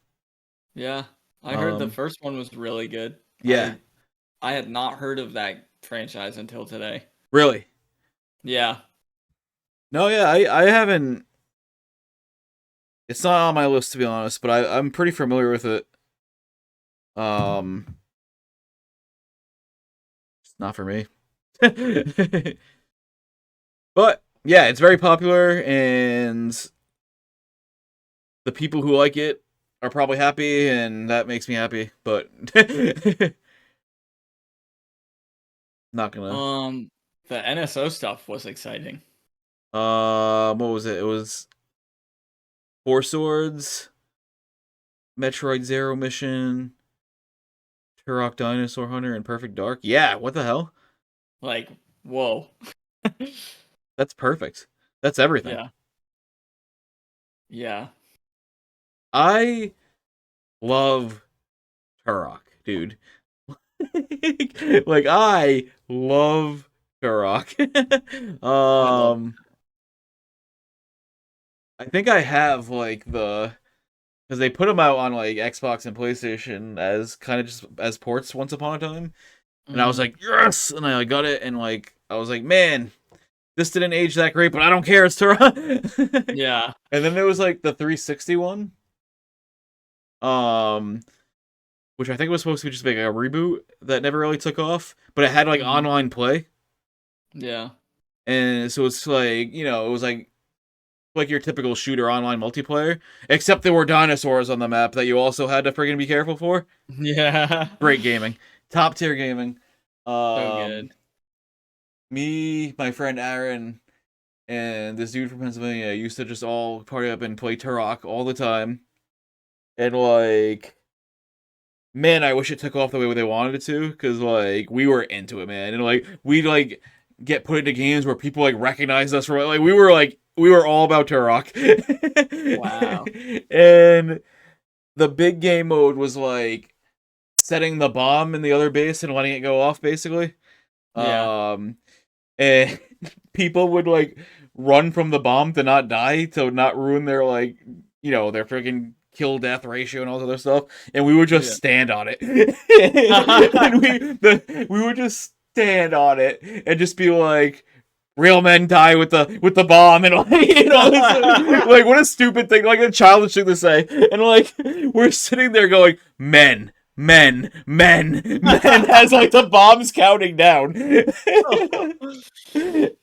Yeah, I heard the Um, first one was really good. yeah, I had not heard of that franchise until today. really. Yeah. No, yeah, I haven't. It's not on my list to be honest, but I'm pretty familiar with it. Um, it's not for me. But yeah, it's very popular, and the people who like it are probably happy, and that makes me happy. But not gonna. The NSO stuff was exciting. What was it? It was Four Swords, Metroid Zero Mission, Turok Dinosaur Hunter, and Perfect Dark. Yeah, what the hell? Like, whoa. That's perfect. That's everything. Yeah. Yeah. I love Turok, dude. Like I love Turok. I love I think I have like the because they put them out on like Xbox and PlayStation as kind of just as ports once upon a time, and I was mm, like yes, and I like, got it, and like I was like man, this didn't age that great, but I don't care, it's Turok. yeah. And then there was like the 360 one, um, which I think was supposed to be just like a reboot that never really took off, but it had like Mm, online play, yeah. and so it's like it was like your typical shooter online multiplayer, except there were dinosaurs on the map that you also had to friggin' be careful for. Yeah. Great gaming, top tier gaming. So Um, good. me, my friend Aaron, and this dude from Pennsylvania used to just all party up and play Turok all the time, and like man, I wish it took off the way they wanted it to, because like we were into it, man, and like we like get put into games where people like recognize us from like we were all about Turok. Wow. And the big game mode was like setting the bomb in the other base and letting it go off, basically. Yeah. And people would like run from the bomb to not die, to not ruin their like their freaking kill death ratio and all this other stuff, and we would just Yeah. stand on it. And we would just stand on it and just be like real men die with the bomb, and like like what a stupid thing, like a childish thing to say, and like we're sitting there going men as like the bomb's counting down. Oh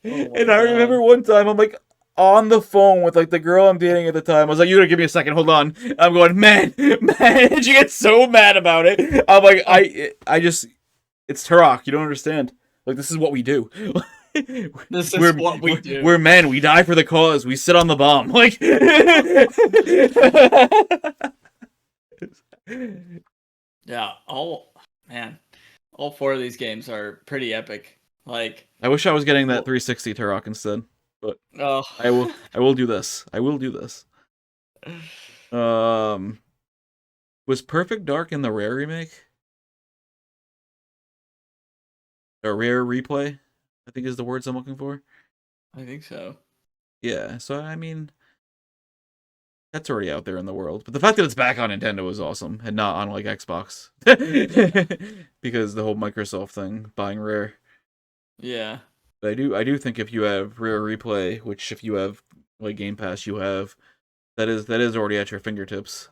And my I god. remember one time I'm like on the phone with like the girl I'm dating at the time. I was like, "You gotta give me a second, hold on." I'm going, "Man," and she gets so mad about it. I'm like, I just, it's Turok. You don't understand. Like this is what we do. This is we're, what we we're do. we're men. We die for the cause. We sit on the bomb. Like, Yeah, all four of these games are pretty epic. Like, I wish I was getting that well, 360 Turok instead, but oh, I will do this. I will do this. Um, was Perfect Dark in the Rare remake? Or Rare replay? I think is the words I'm looking for. I think so. Yeah, so I mean, that's already out there in the world. But the fact that it's back on Nintendo is awesome, and not on like Xbox, because the whole Microsoft thing buying Rare. Yeah, But I do think if you have Rare Replay, which if you have like Game Pass, you have that is already at your fingertips.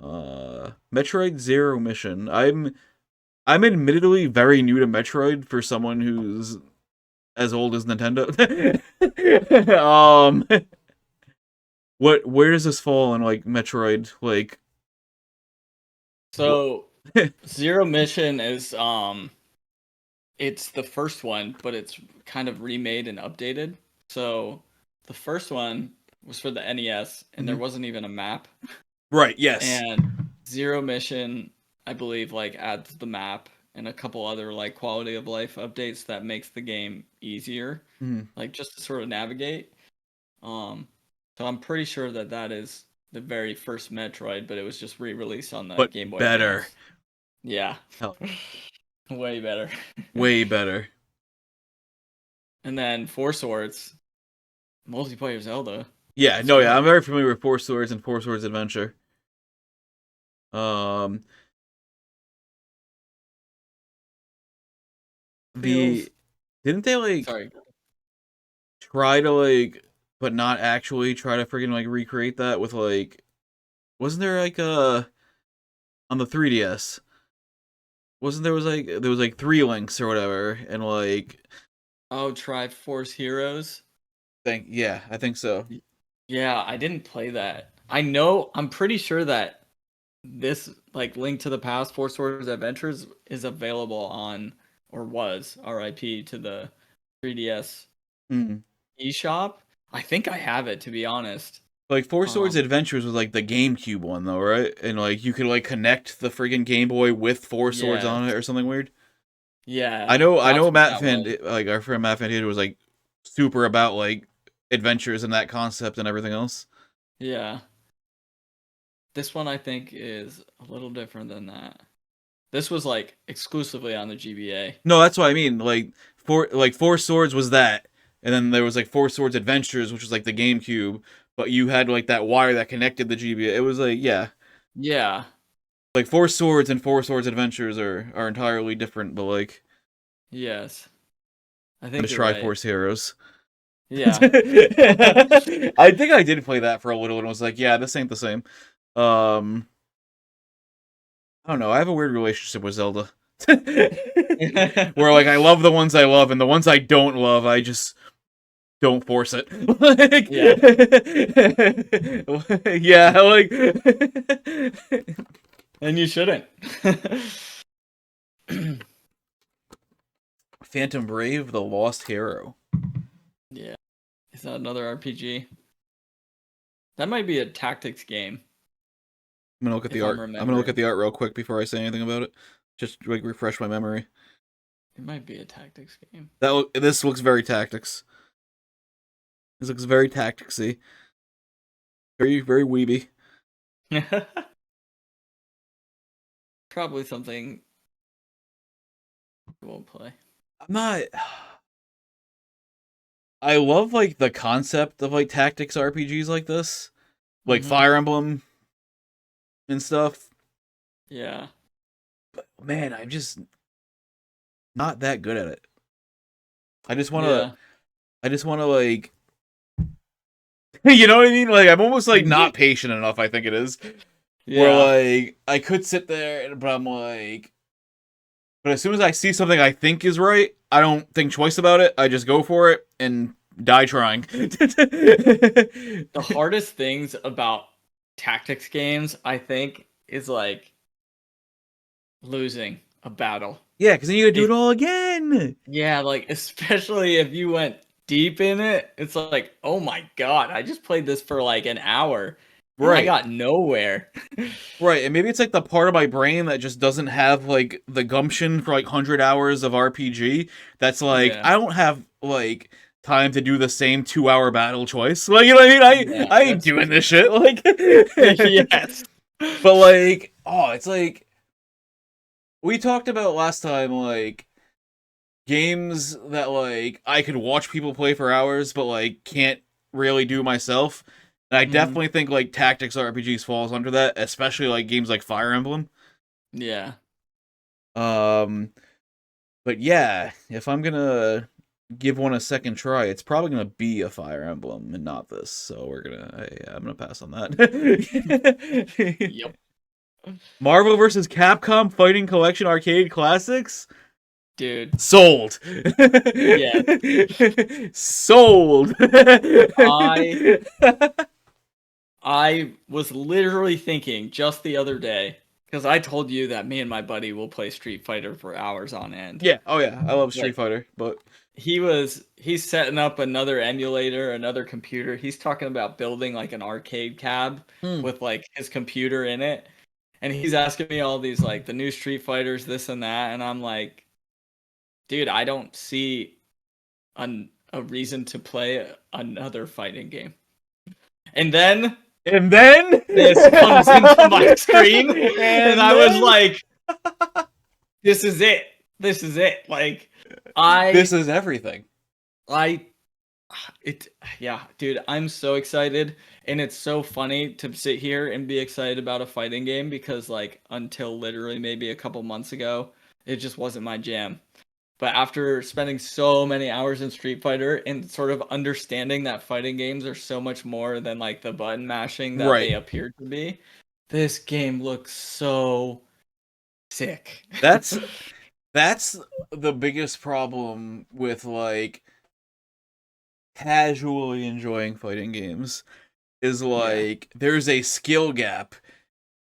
Metroid Zero Mission. I'm admittedly very new to Metroid for someone who's as old as Nintendo. Where does this fall in like Metroid? Like, what? so Zero Mission is it's the first one, but it's kind of remade and updated. So the first one was for the NES, and there Mhm. wasn't even a map. Right. Yes. And Zero Mission, I believe, like adds the map and a couple other like quality of life updates that makes the game easier, Mhm. like just to sort of navigate. Um, So I'm pretty sure that that is the very first Metroid, but it was just re-released on the But Game Boy better. Advance. Yeah, Hell, way better. way better. And then Four Swords, multiplayer Zelda. Yeah, Let's no, yeah, go. I'm very familiar with Four Swords and Four Swords Adventure. Um, Feels. the didn't they like Sorry. try to like, but not actually try to freaking like recreate that with like, wasn't there like on the 3DS? Wasn't there was like three links or whatever, and like, Oh, Triforce Heroes. I think so. Yeah, I didn't play that. I know. I'm pretty sure that this like Link to the Past, Four Swords Adventures is available on or was RIP to the 3DS Hmm. eShop. I think I have it to be honest. Like Four Swords Um, Adventures was like the GameCube one though, right? And like you could like connect the friggin' Game Boy with Four Swords yes, on it or something weird. yeah, I that's know what Matt that Fan, was. like our friend Matt Fan was like super about like adventures and that concept and everything else. Yeah, this one I think is a little different than that. This was like exclusively on the GBA. No, that's what I mean. Four Swords was that, and then there was like Four Swords Adventures, which was like the GameCube, but you had like that wire that connected the GBA. It was like yeah, Yeah, like Four Swords and Four Swords Adventures are entirely different, but like yes, I the think you're right. Triforce Heroes. Yeah. I think I did play that for a little and was like, yeah, this ain't the same. Um, I don't know. I have a weird relationship with Zelda. Where like I love the ones I love and the ones I don't love, I just don't force it. Like, Yeah. yeah, like And you shouldn't. Phantom Brave, the Lost Hero. Yeah. Is that another RPG? That might be a tactics game, I'm gonna look at the if I'm art. I'm gonna look remembering. at the art real quick before I say anything about it. Just like refresh my memory. It might be a tactics game. This looks very tactics. This looks very tacticsy. Very very weeby. Probably something we won't play. I'm not. I love like the concept of like tactics RPGs like this, like Mhm. Fire Emblem and stuff. Yeah. But man, I'm just not that good at it. I just want to. Yeah. I just want to like. You know what I mean? Like I'm almost like not patient enough. I think it is. Where Yeah. like I could sit there, but I'm like. But as soon as I see something I think is right, I don't think twice about it. I just go for it and die trying. The hardest things about tactics games, I think, is like losing a battle. Yeah, because then you gotta do If it all again. Yeah, like especially if you went deep in it, it's like, oh my god, I just played this for like an hour and I Right. got nowhere. Right, and maybe it's like the part of my brain that just doesn't have like the gumption for like 100 hours of RPG. That's like Yeah, I don't have like time to do the same 2 hour battle choice. Like you know what I mean? yeah, I ain't that's doing this shit. Like, yes. but like, oh, it's like we talked about last time. Like games that like I could watch people play for hours, but like can't really do myself. And I Mhm. definitely think like tactics RPGs falls under that, especially like games like Fire Emblem. Yeah. Um, but yeah, if I'm gonna give one a second try, it's probably gonna be a Fire Emblem and not this. So I'm gonna pass on that. Yep. Marvel vs. Capcom Fighting Collection Arcade Classics. Dude. Sold. Yeah. Sold. I I was literally thinking just the other day because I told you that me and my buddy will play Street Fighter for hours on end. Yeah. Oh yeah. I love Street Like Fighter, but he's setting up another emulator, another computer. He's talking about building like an arcade cab Hmm. with like his computer in it. And he's asking me all these like the new Street Fighters, this and that, and I'm like, dude, I don't see a reason to play another fighting game. And then And then this comes into my screen, and I was then- like, "This is it. This is it." Like, this is everything. Yeah, dude, I'm so excited, and it's so funny to sit here and be excited about a fighting game because, like, until literally maybe a couple months ago, it just wasn't my jam. But after spending so many hours in Street Fighter and sort of understanding that fighting games are so much more than like the button mashing that they Right. appear to be, this game looks so sick. That's the biggest problem with like casually enjoying fighting games is like there's a skill gap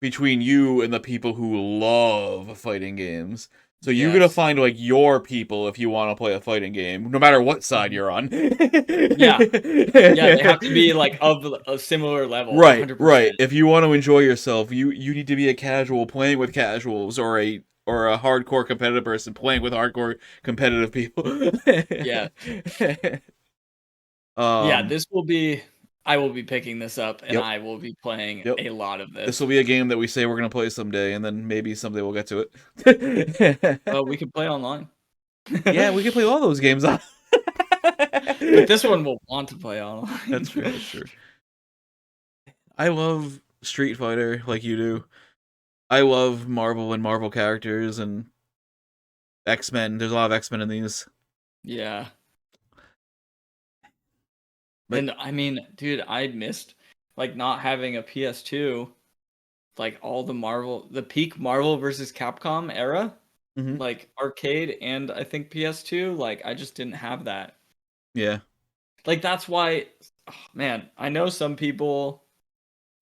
between you and the people who love fighting games. So you're gonna Yes. find like your people if you want to play a fighting game, no matter what side you're on. Yeah, they have to be like of a similar level. Right, 100%. right. If you want to enjoy yourself, you need to be a casual playing with casuals, or a hardcore competitive person playing with hardcore competitive people. Yeah. Um, This will be. I will be picking this up, and Yep. I will be playing Yep. a lot of This this. will be a game that we say we're gonna play someday, and then maybe someday we'll get to it. Well, we could play online. Yeah, we can play all those games on. But this one will want to play online. That's true. That's true. I love Street Fighter like you do. I love Marvel and Marvel characters and X-Men. There's a lot of X-Men in these. Yeah. But- And I mean, dude, I missed like not having a PS2, like all the peak Marvel versus Capcom era, Mhm. like arcade and I think PS2, like I just didn't have that. Yeah. Like that's why, man, I know some people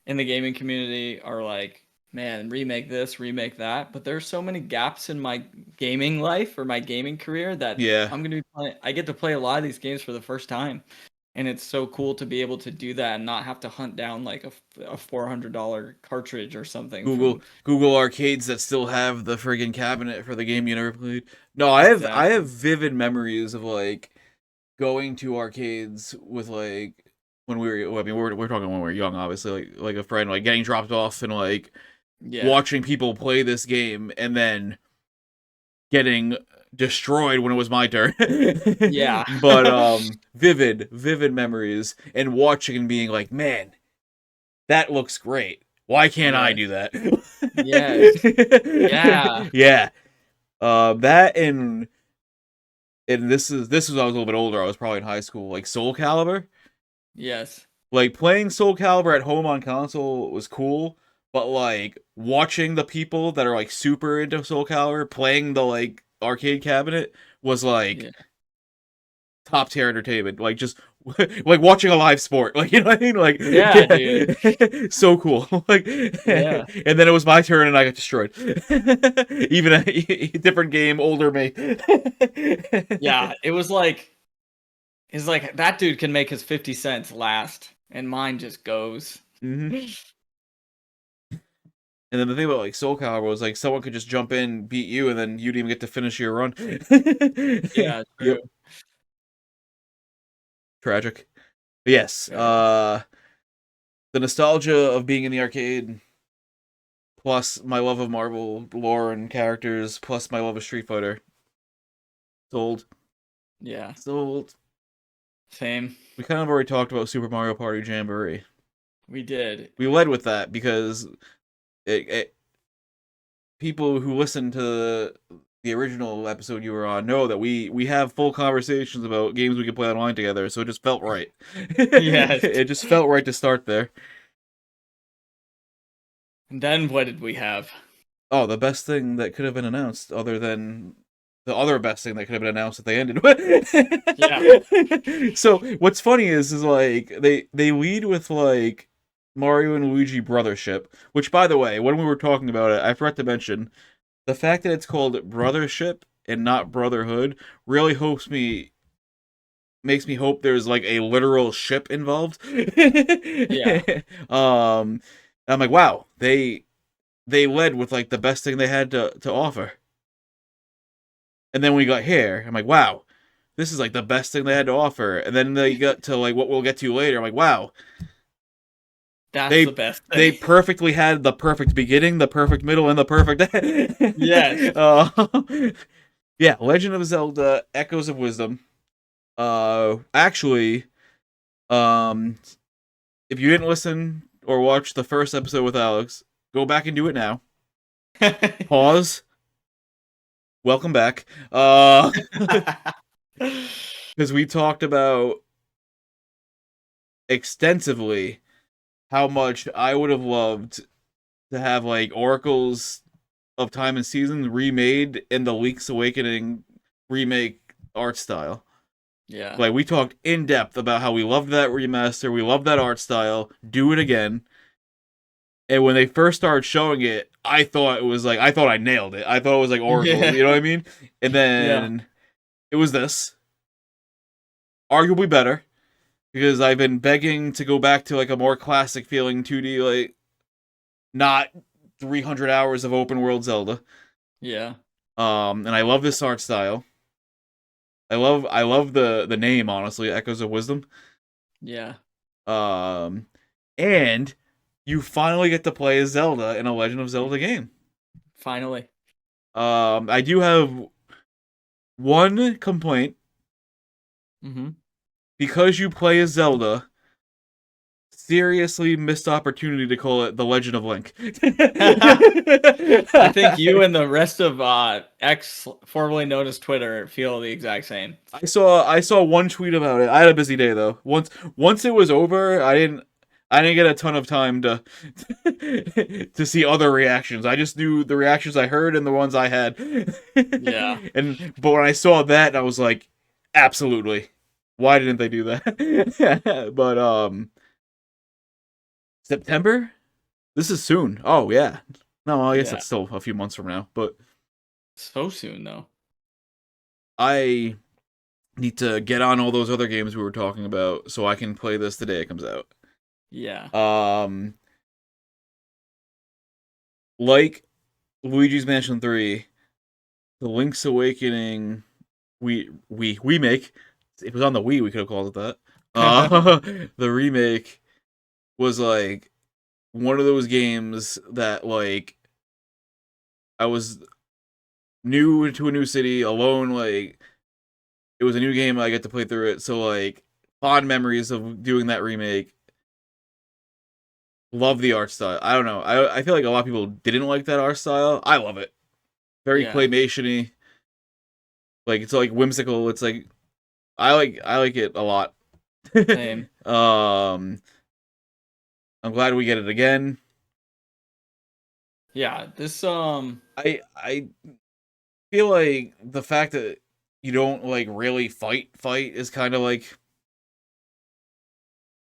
in the gaming community are like, man, remake this, remake that, but there's so many gaps in my gaming life or my gaming career that Yeah. I'm gonna be playing. I get to play a lot of these games for the first time, and it's so cool to be able to do that and not have to hunt down like a $400 cartridge or something. Google arcades that still have the friggin' cabinet for the game you never played. No, I have vivid memories of like going to arcades with like when we were. Well, I mean, we're talking when we were young, obviously. Like a friend, like getting dropped off and like watching people play this game, and then getting destroyed when it was my turn. Yeah. But vivid memories, and watching and being like, man, that looks great. Why can't I do that? Yes. Yeah. Yeah. That and this was I was a little bit older. I was probably in high school. Like Soul Calibur. Yes. Like playing Soul Calibur at home on console was cool, but like watching the people that are like super into Soul Calibur playing the like arcade cabinet was like top tier entertainment. Like just like watching a live sport. Like you know what I mean? Like dude. So cool. Like and then it was my turn and I got destroyed. Even a different game, older me. Yeah, it was like it's like that dude can make his 50 cents last and mine just goes. Mm-hmm. And then the thing about like Soul Calibur was like someone could just jump in, beat you, and then you'd even get to finish your run. Yeah, true. Yep. Tragic. But yes, the nostalgia of being in the arcade, plus my love of Marvel lore and characters, plus my love of Street Fighter. Sold. Yeah. Sold. Same. We kind of already talked about Super Mario Party Jamboree. We did. We led with that because people who listen to the original episode you were on know that we have full conversations about games we can play online together, so it just felt right. Yes. It just felt right to start there. And then what did we have? Oh, the best thing that could have been announced, other than the other best thing that could have been announced that they ended with. Yeah. So what's funny is like they lead with like Mario and Luigi Brothership, which by the way, when we were talking about it, I forgot to mention the fact that it's called Brothership and not Brotherhood really makes me hope there's like a literal ship involved. Yeah. I'm like, wow, they led with like the best thing they had to offer. And then when we got here, I'm like, wow, this is like the best thing they had to offer. And then they got to like what we'll get to later. I'm like, wow, That's They the best they thing. perfectly had the perfect beginning, the perfect middle, and the perfect Yes. yeah, Legend of Zelda: Echoes of Wisdom. Actually, um, if you didn't listen or watch the first episode with Alex, go back and do it now. Pause. Welcome back. Because we talked about extensively how much I would have loved to have like Oracles of Time and Season remade in the Link's Awakening remake art style. Yeah. Like we talked in depth about how we loved that remaster, we loved that art style. Do it again. And when they first started showing it, I thought I nailed it. I thought it was like Oracle, you know what I Yeah. mean? And Yeah. then it was this, arguably better because I've been begging to go back to like a more classic feeling 2D, like not 300 hours of open world Zelda. Yeah. And I love this art style. I love the name, honestly, Echoes of Wisdom. Yeah. Um, and you finally get to play as Zelda in a Legend of Zelda game. Finally. I do have one complaint. Mm-hmm. Because you play as Zelda, seriously missed opportunity to call it The Legend of Link. I think you and the rest of X, formerly known as Twitter, feel the exact same. I saw one tweet about it. I had a busy day though. Once it was over, I didn't get a ton of time to to see other reactions. I just knew the reactions I heard and the ones I had. Yeah. But when I saw that, I was like, absolutely. Why didn't they do that? But September? This is soon. Oh yeah. No, I guess Yeah. that's still a few months from now. But So soon though. I need to get on all those other games we were talking about so I can play this the day it comes out. Yeah. Um, like Luigi's Mansion 3, The Link's Awakening, we make. If it was on the Wii, we could have called it that. The remake was like one of those games that like I was new to a new city, alone. Like it was a new game. I get to play through it, so like fond memories of doing that remake. Love the art style. I don't know. I feel like a lot of people didn't like that art style. I love it. Very Yeah. claymation-y. Like it's like whimsical. It's like I like it a lot. Same. I'm glad we get it again. Yeah. This I feel like the fact that you don't like really fight is kind of like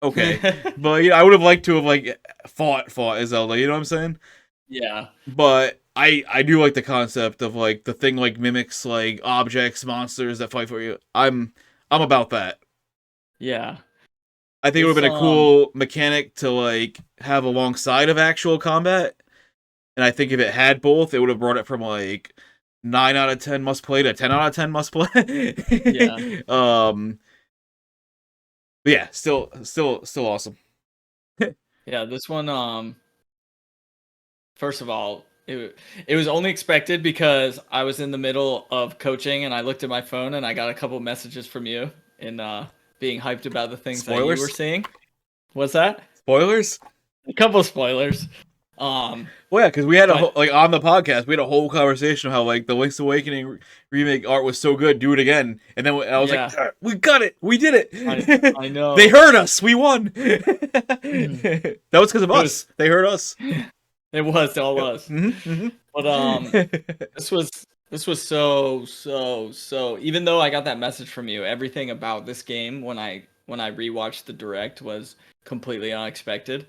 okay, but yeah, I would have liked to have like fought as Zelda. You know what I'm saying? Yeah. But I do like the concept of like the thing like mimics like objects, monsters that fight for you. I'm about that. Yeah. I think it would This have been a cool mechanic to like have alongside of actual combat. And I think if it had both, it would have brought it from like 9 out of 10 must play to 10 out of 10 must play. Yeah. But yeah, still awesome. Yeah, this one first of all, it was only expected because I was in the middle of coaching and I looked at my phone and I got a couple messages from you and being hyped about the things that you were Spoilers? seeing. What's that? Spoilers? A couple spoilers. Well, yeah, because we had a But whole, like on the podcast, we had a whole conversation of how like the Link's Awakening remake art was so good, do it again. And then I was yeah, like, we got it, we did it. I know. They heard us, we won. Mhm. That was because of It us. was They heard us. it was all us. Mm-hmm, But mm-hmm. this was so even though I got that message from you, everything about this game when I rewatched the direct was completely unexpected.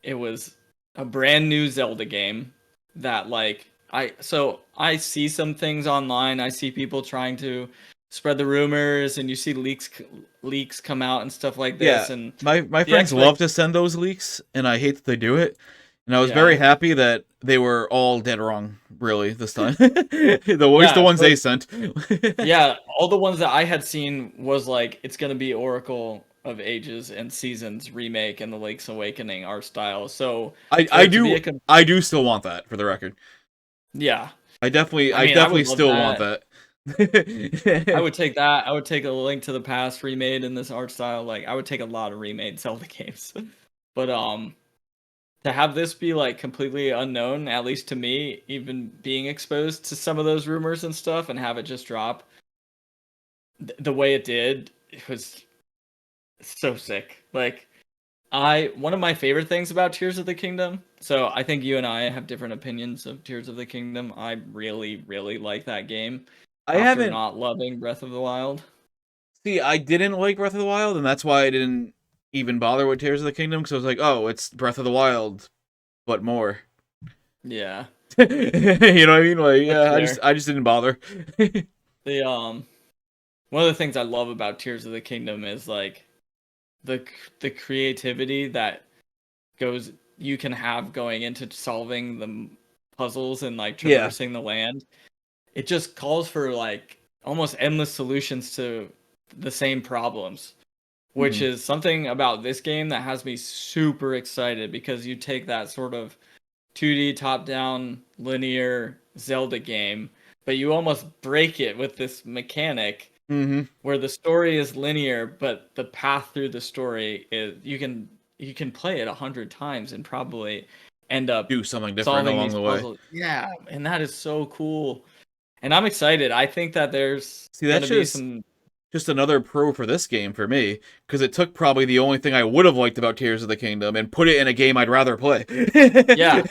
It was a brand new Zelda game that like I see some things online. I see people trying to spread the rumors and you see leaks come out and stuff like Yeah, this and my the friends love expect to send those leaks, and I hate that they do it. And I was very yeah. happy that they were all dead wrong, really, this time. At least the Yeah, ones so they sent. yeah, all the ones that I had seen was like it's gonna be Oracle of Ages and Seasons remake and the Link's Awakening art style. So I for I it to be do a I do still want that for the record. yeah, I definitely I I mean, I definitely would love still want that. that. I would take that. I would take a Link to the Past remade in this art style. Like I would take a lot of remade Zelda games. But to have this be like completely unknown, at least to me, even being exposed to some of those rumors and stuff and have it just drop the way it did, it was so sick. Like I one of my favorite things about Tears of the Kingdom. So I think you and I have different opinions of Tears of the Kingdom. I really, really like that game I after haven't not loving Breath of the Wild. see. I didn't like Breath of the Wild, and that's why I didn't even bother with Tears of the Kingdom because I was like, oh, it's Breath of the Wild, but more. Yeah, You know what I mean? Like, that's yeah, fair. I just didn't bother. The one of the things I love about Tears of the Kingdom is like the the creativity that goes you can have going into solving the puzzles and like Yeah. traversing the land. It just calls for like almost endless solutions to the same problems, which Mhm. is something about this game that has me super excited because you take that sort of 2D top-down linear Zelda game, but you almost break it with this mechanic Mhm. where the story is linear, but the path through the story is you can play it 100 times and probably end up Do something different solving along these the way. puzzles. Yeah, and that is so cool. And I'm excited. I think that there's See, gonna that's be some just another pro for this game for me because it took probably the only thing I would have liked about Tears of the Kingdom and put it in a game I'd rather play. yeah.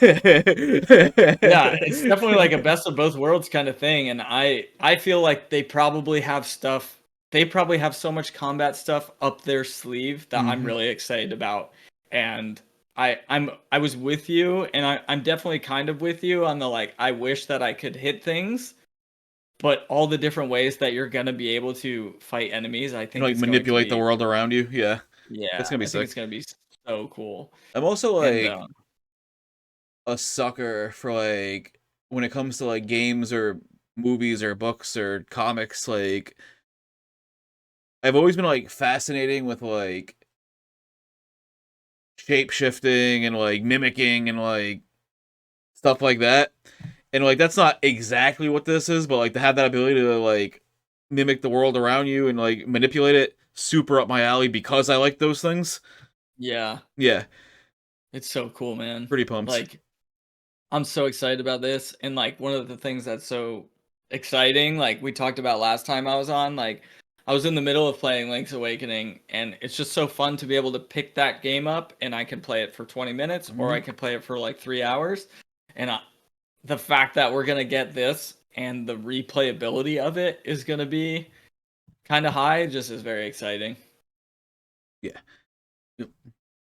Yeah, it's definitely like a best of both worlds kind of thing, and I feel like they probably have so much combat stuff up their sleeve that I'm Mhm. really excited about. And I was with you, and I'm definitely kind of with you on the like I wish that I could hit things, but all the different ways that you're gonna be able to fight enemies, I And think like is going to manipulate the be world around you. Yeah, it's yeah, gonna be I think sick. it's gonna be so cool. I'm also And like a sucker for like when it comes to like games or movies or books or comics. Like I've always been like fascinating with like shape shifting and like mimicking and like stuff like that. And like that's not exactly what this is, but like to have that ability to like mimic the world around you and like manipulate it, super up my alley because I like those things. yeah, Yeah, it's so cool, man. pretty pumped. Like I'm so excited about this. And like one of the things that's so exciting, like we talked about last time I was on, like I was in the middle of playing Link's Awakening, and it's just so fun to be able to pick that game up and I can play it for 20 minutes or Mhm. I can play it for like 3 hours. And the fact that we're going to get this and the replayability of it is going to be kind of high just is very exciting. Yeah.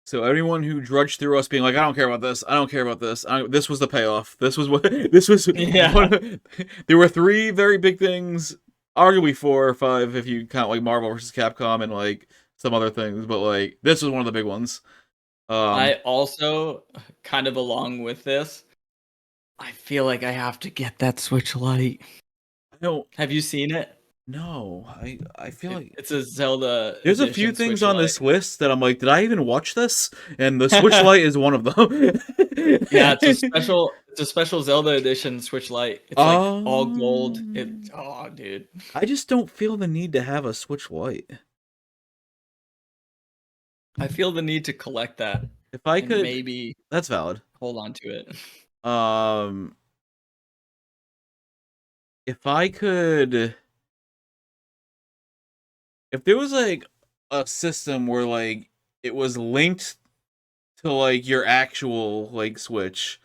So everyone who drudged through us being like, I don't care about this, I don't care about this, this was the payoff. This was what this was. Yeah. There were three very big things, arguably four or five if you count like Marvel versus Capcom and like some other things, but like this was one of the big ones. I Um, also kind of along with this, I feel like I have to get that Switch Lite. I don't Have you seen it? know. I feel like It's a Zelda there's a few edition things Switch on Lite. this list that I'm like, did I even watch this? And the Switch Lite is one of them. Yeah, it's a special Zelda edition Switch Lite. It's like all gold. Oh dude. I just don't feel the need to have a Switch Lite. I feel the need to collect that If I and could, maybe that's valid. hold on to it. Um, if I could, if there was like a system where like it was linked to like your actual like Switch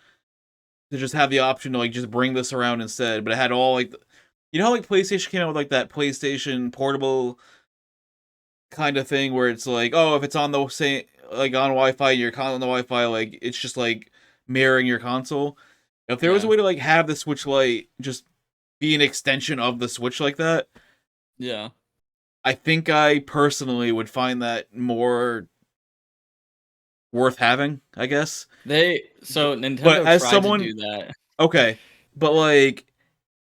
to just have the option to like just bring this around instead, but it had all like, you know, how, like PlayStation came out with like that PlayStation Portable kind of thing where it's like, oh, if it's on the same like on Wi-Fi, your console on the Wi-Fi, like it's just like mirroring your console. If there was a Yeah. way to like have the Switch Lite just be an extension of the Switch like that, Yeah. I think I personally would find that more worth having, I guess. So But Nintendo as tried to someone, do that. okay, but like,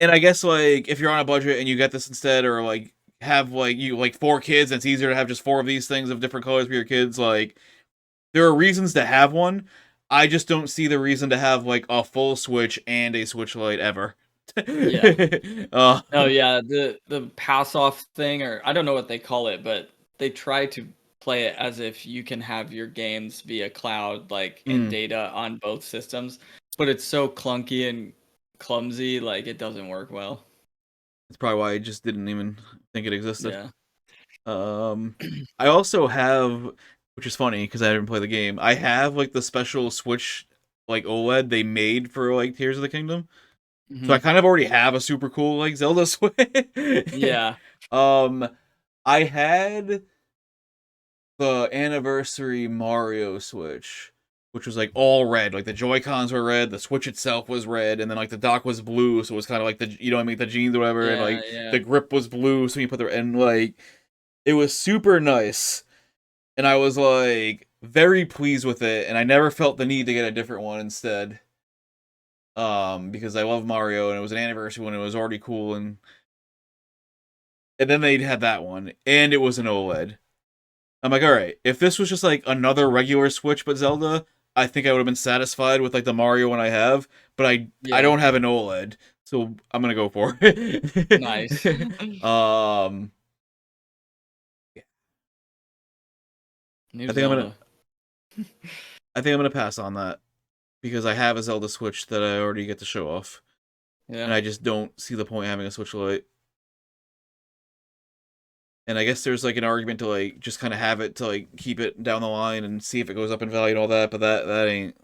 and I guess like if you're on a budget and you get this instead, or like have like you like 4 kids, and it's easier to have just 4 of these things of different colors for your kids. Like there are reasons to have one. I just don't see the reason to have like a full Switch and a Switch Lite ever. Yeah. uh, Oh yeah, the pass off thing, or I don't know what they call it, but they try to play it as if you can have your games via cloud, like and mm, data on both systems, but it's so clunky and clumsy, like it doesn't work well. that's probably why I just didn't even think it existed. Yeah. I also have, which is funny because I didn't play the game. I have like the special Switch like OLED they made for like Tears of the Kingdom. So I Hmm. kind of already have a super cool like Zelda Switch. Yeah. um, I had the anniversary Mario Switch, which was like all red. Like the Joy Cons were red, the Switch itself was red, and then like the dock was blue, so it was kind of like the you know what I mean the jeans or whatever, and Yeah. like Yeah. the grip was blue, so you put the and like it was super nice, and I was like very pleased with it, and I never felt the need to get a different one instead. Because I love Mario and it was an anniversary one, it was already cool, and then they had that one, and it was an OLED. I'm like, all right, if this was just like another regular Switch but Zelda, I think I would have been satisfied with like the Mario one I have. But I Yeah. don't have an OLED, so I'm gonna go for it. Nice. New I think I'm gonna Zelda. I think I'm gonna pass on that because I have a Zelda Switch that I already get to show off, and Yeah. I just don't see the point having a Switch Lite. And I guess there's like an argument to like just kind of have it to like keep it down the line and see if it goes up in value and all that, but that ain't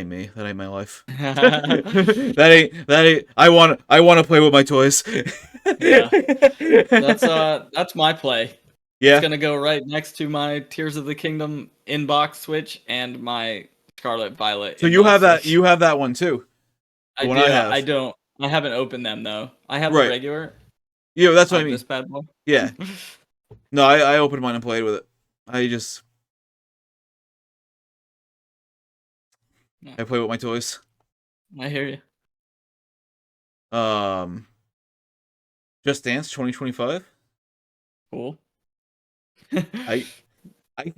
me. That ain't my life. that ain't I want to play with my toys. Yeah. That's my play. It's Yeah. gonna go right next to my Tears of the Kingdom inbox Switch and my Scarlet Violet So you inbox have that Switch. you have that one too. The I one I do. I have. don't. I haven't opened them though. I have the Right. regular, Yeah, that's what I like mean. this bad boy. Yeah. No, I opened mine and played with it. I just Yeah, I play with my toys. I hear you. Um Just Dance 2025. Cool. I I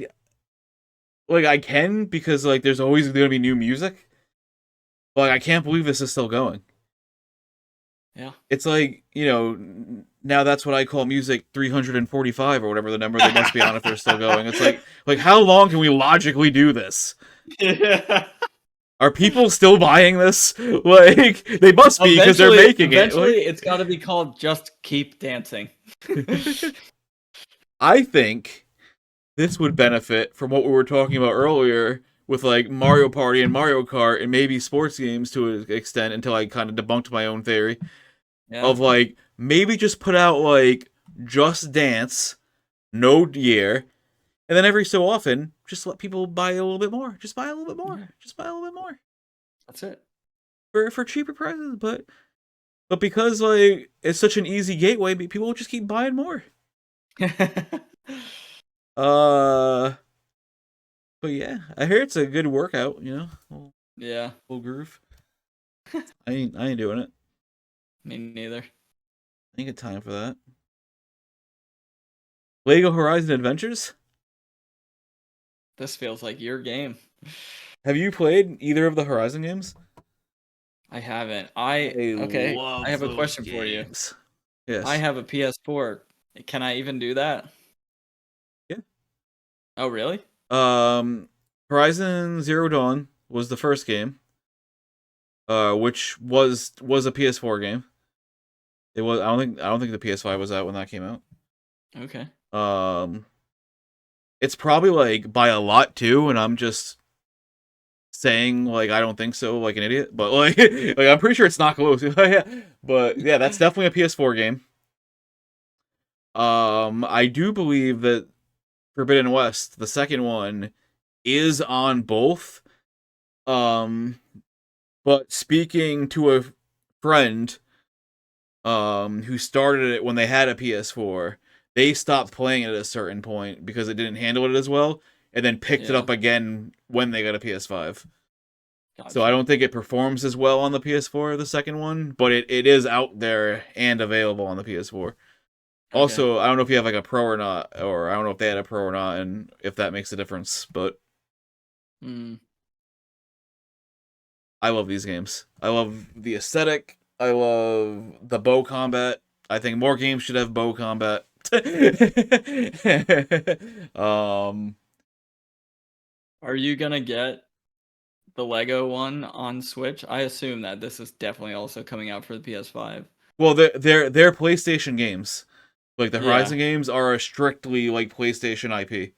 like I can because like there's always going to be new music. But like, I can't believe this is still going. Yeah. It's like, now that's what I call music 345 or whatever the number they must be on if they're still going. It's like how long can we logically do this? Yeah. Are people still buying this? Like they must be because they're making it. Eventually, Like, it's got to be called "Just Keep Dancing." I think this would benefit from what we were talking about earlier with like Mario Party and Mario Kart and maybe sports games to an extent until I kind of debunked my own theory Yeah. of like maybe just put out like Just Dance, no year, and then every so often just let people buy a little bit more. Just buy a little bit more. Yeah. Just buy a little bit more That's it. for cheaper prices. But because like it's such an easy gateway, people will just keep buying more. Uh, but yeah, I hear it's a good workout. Yeah. Little groove. I ain't doing it. Me neither. I ain't got time for that. Lego Horizon Adventures. This feels like your game. Have you played either of the Horizon games? I haven't. I Okay. love I have a those question for you. games. Yes. I have a PS4. Can I even do that? Yeah. Oh, really? Horizon Zero Dawn was the first game, which was a PS4 game. It was. I don't think the PS5 was out when that came out. Okay. It's probably like by a lot too, and I'm just saying like I don't think so, like an idiot. But like, like I'm pretty sure it's not close. But yeah, that's definitely a PS4 game. I do believe that Forbidden West, the second one, is on both. But speaking to a friend, who started it when they had a PS4, they stopped playing it at a certain point because it didn't handle it as well, and then picked it Yeah. up again when they got a PS5. Gotcha. So I don't think it performs as well on the PS4, the second one, but it is out there and available on the PS4. Okay. Also, I don't know if you have like a pro or not, or I don't know if they had a pro or not, and if that makes a difference. But Mm. I love these games. I love the aesthetic. I love the bow combat. I think more games should have bow combat. um, Are you gonna get the Lego one on Switch? I assume that this is definitely also coming out for the PS5. well, they're PlayStation games. Like the Yeah. Horizon games are a strictly like PlayStation IP.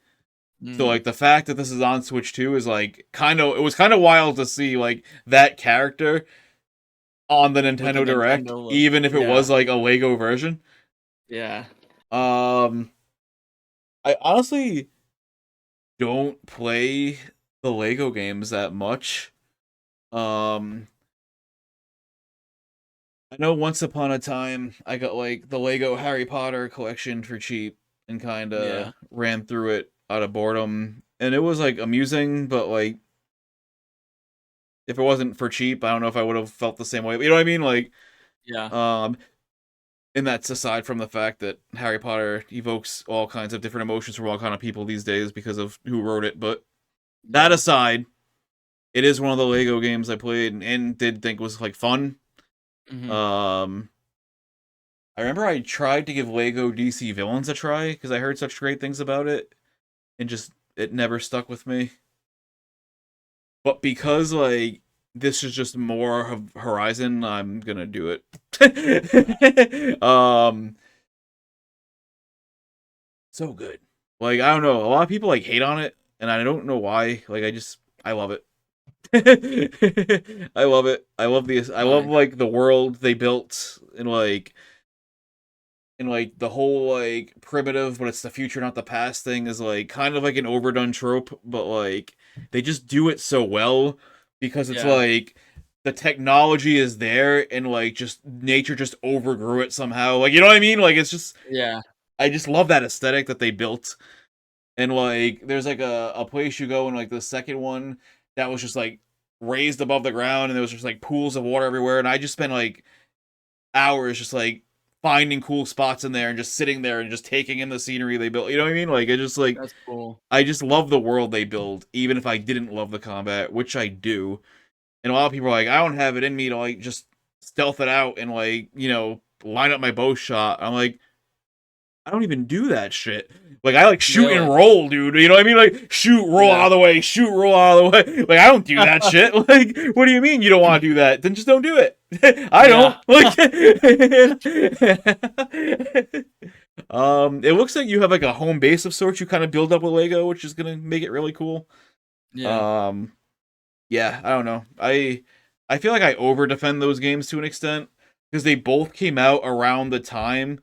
So Mm. like the fact that this is on Switch 2 is like it was kind of wild to see like that character on the With the Nintendo Direct, Nintendo look. even if it Yeah. was like a Lego version. Yeah. Um, I honestly don't play the Lego games that much. Um, I know once upon a time I got like the Lego Harry Potter collection for cheap and kind of Yeah. ran through it out of boredom, and it was like amusing, but like if it wasn't for cheap, I don't know if I would have felt the same way. You know what I mean? Like, Yeah. um, and that's aside from the fact that Harry Potter evokes all kinds of different emotions from all kind of people these days because of who wrote it. But that Yeah. aside, it is one of the Lego games I played and did think was like fun. Hmm. Um, I remember I tried to give Lego DC Villains a try because I heard such great things about it, and just it never stuck with me. But because like this is just more of Horizon, I'm gonna do it. So good. Like I don't know, a lot of people like hate on it, and I don't know why. Like I love it. I love it. I love Nice. like the world they built and like the whole like primitive but it's the future not the past thing is like kind of like an overdone trope, but like they just do it so well because it's Yeah. like the technology is there and like just nature just overgrew it somehow. Like you know what I mean? Like it's just Yeah. I just love that aesthetic that they built. And like there's like a place you go in like the second one that was just like raised above the ground and there was just like pools of water everywhere and I just spent like hours just like finding cool spots in there and just sitting there and just taking in the scenery they built. You know what I mean? Like That's cool. I just love the world they build, even if I didn't love the combat, which I do. And a lot of people are like, I don't have it in me to like just stealth it out and like, line up my bow shot. I'm like, I don't even do that shit. Like I like shoot and Really? roll, dude. You know what I mean? Like shoot, roll out Yeah. of the way, shoot, roll out of the way. Like I don't do that shit. Like what do you mean you don't want to do that? Then just don't do it. I don't. Yeah. Like it looks like you have like a home base of sorts you kind of build up with Lego, which is gonna make it really cool. Yeah. Um yeah, I don't know. I feel like I over defend those games to an extent because they both came out around the time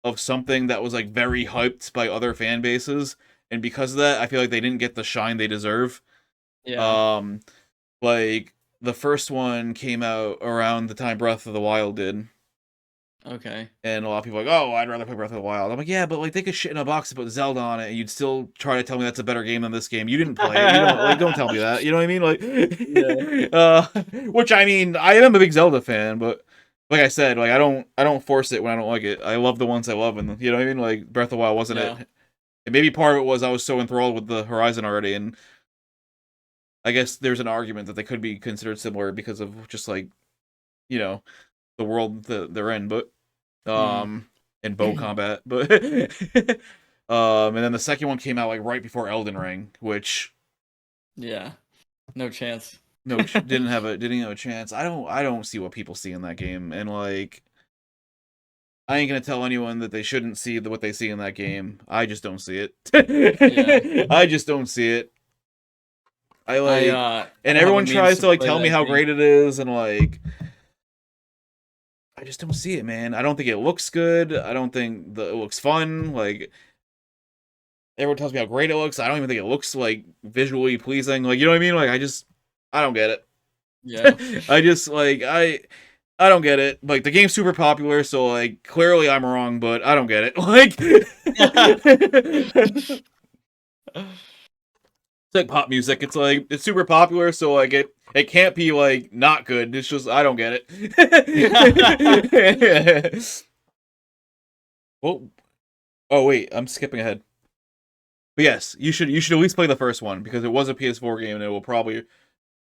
of something that was like very hyped by other fan bases, and because of that, I feel like they didn't get the shine they deserve. Yeah. Um, like the first one came out around the time Breath of the Wild did, Okay. and a lot of people are like, "Oh, I'd rather play Breath of the Wild." I'm like, "Yeah, but like they could shit in a box and put Zelda on it, and you'd still try to tell me that's a better game than this game. You didn't play it. You don't tell me that. You know what I mean? Yeah. Like, which I mean, I am a big Zelda fan, but like I said, like I don't force it when I don't like it. I love the ones I love, and you know what I mean. Like Breath of the Wild wasn't it, Yeah. and maybe part of it was I was so enthralled with the Horizon already, and I guess there's an argument that they could be considered similar because of just like you know the world that they're in, but Mm. and bow combat, but and then the second one came out like right before Elden Ring, which Yeah. No chance. no didn't have a chance. I don't see what people see in that game, and like I ain't gonna tell anyone that they shouldn't see what they see in that game. I just don't see Yeah. it. I just don't see it. I I like, and have a everyone means tries to to like play tell me that how game. great it is, and like I just don't see it, man. I don't think it looks good. I don't think it looks fun. Like everyone tells me how great it looks. I don't even think it looks like visually pleasing. Like you know what I mean? Like I don't get Yeah. it. I just like I don't get it. Like the game's super popular, so like clearly I'm wrong, but I don't get it. Like it's like pop music. It's like it's super popular, so like it can't be like not good. It's just I don't get it. Well, oh wait, I'm skipping ahead. But yes, you should at least play the first one because it was a PS4 game and it will probably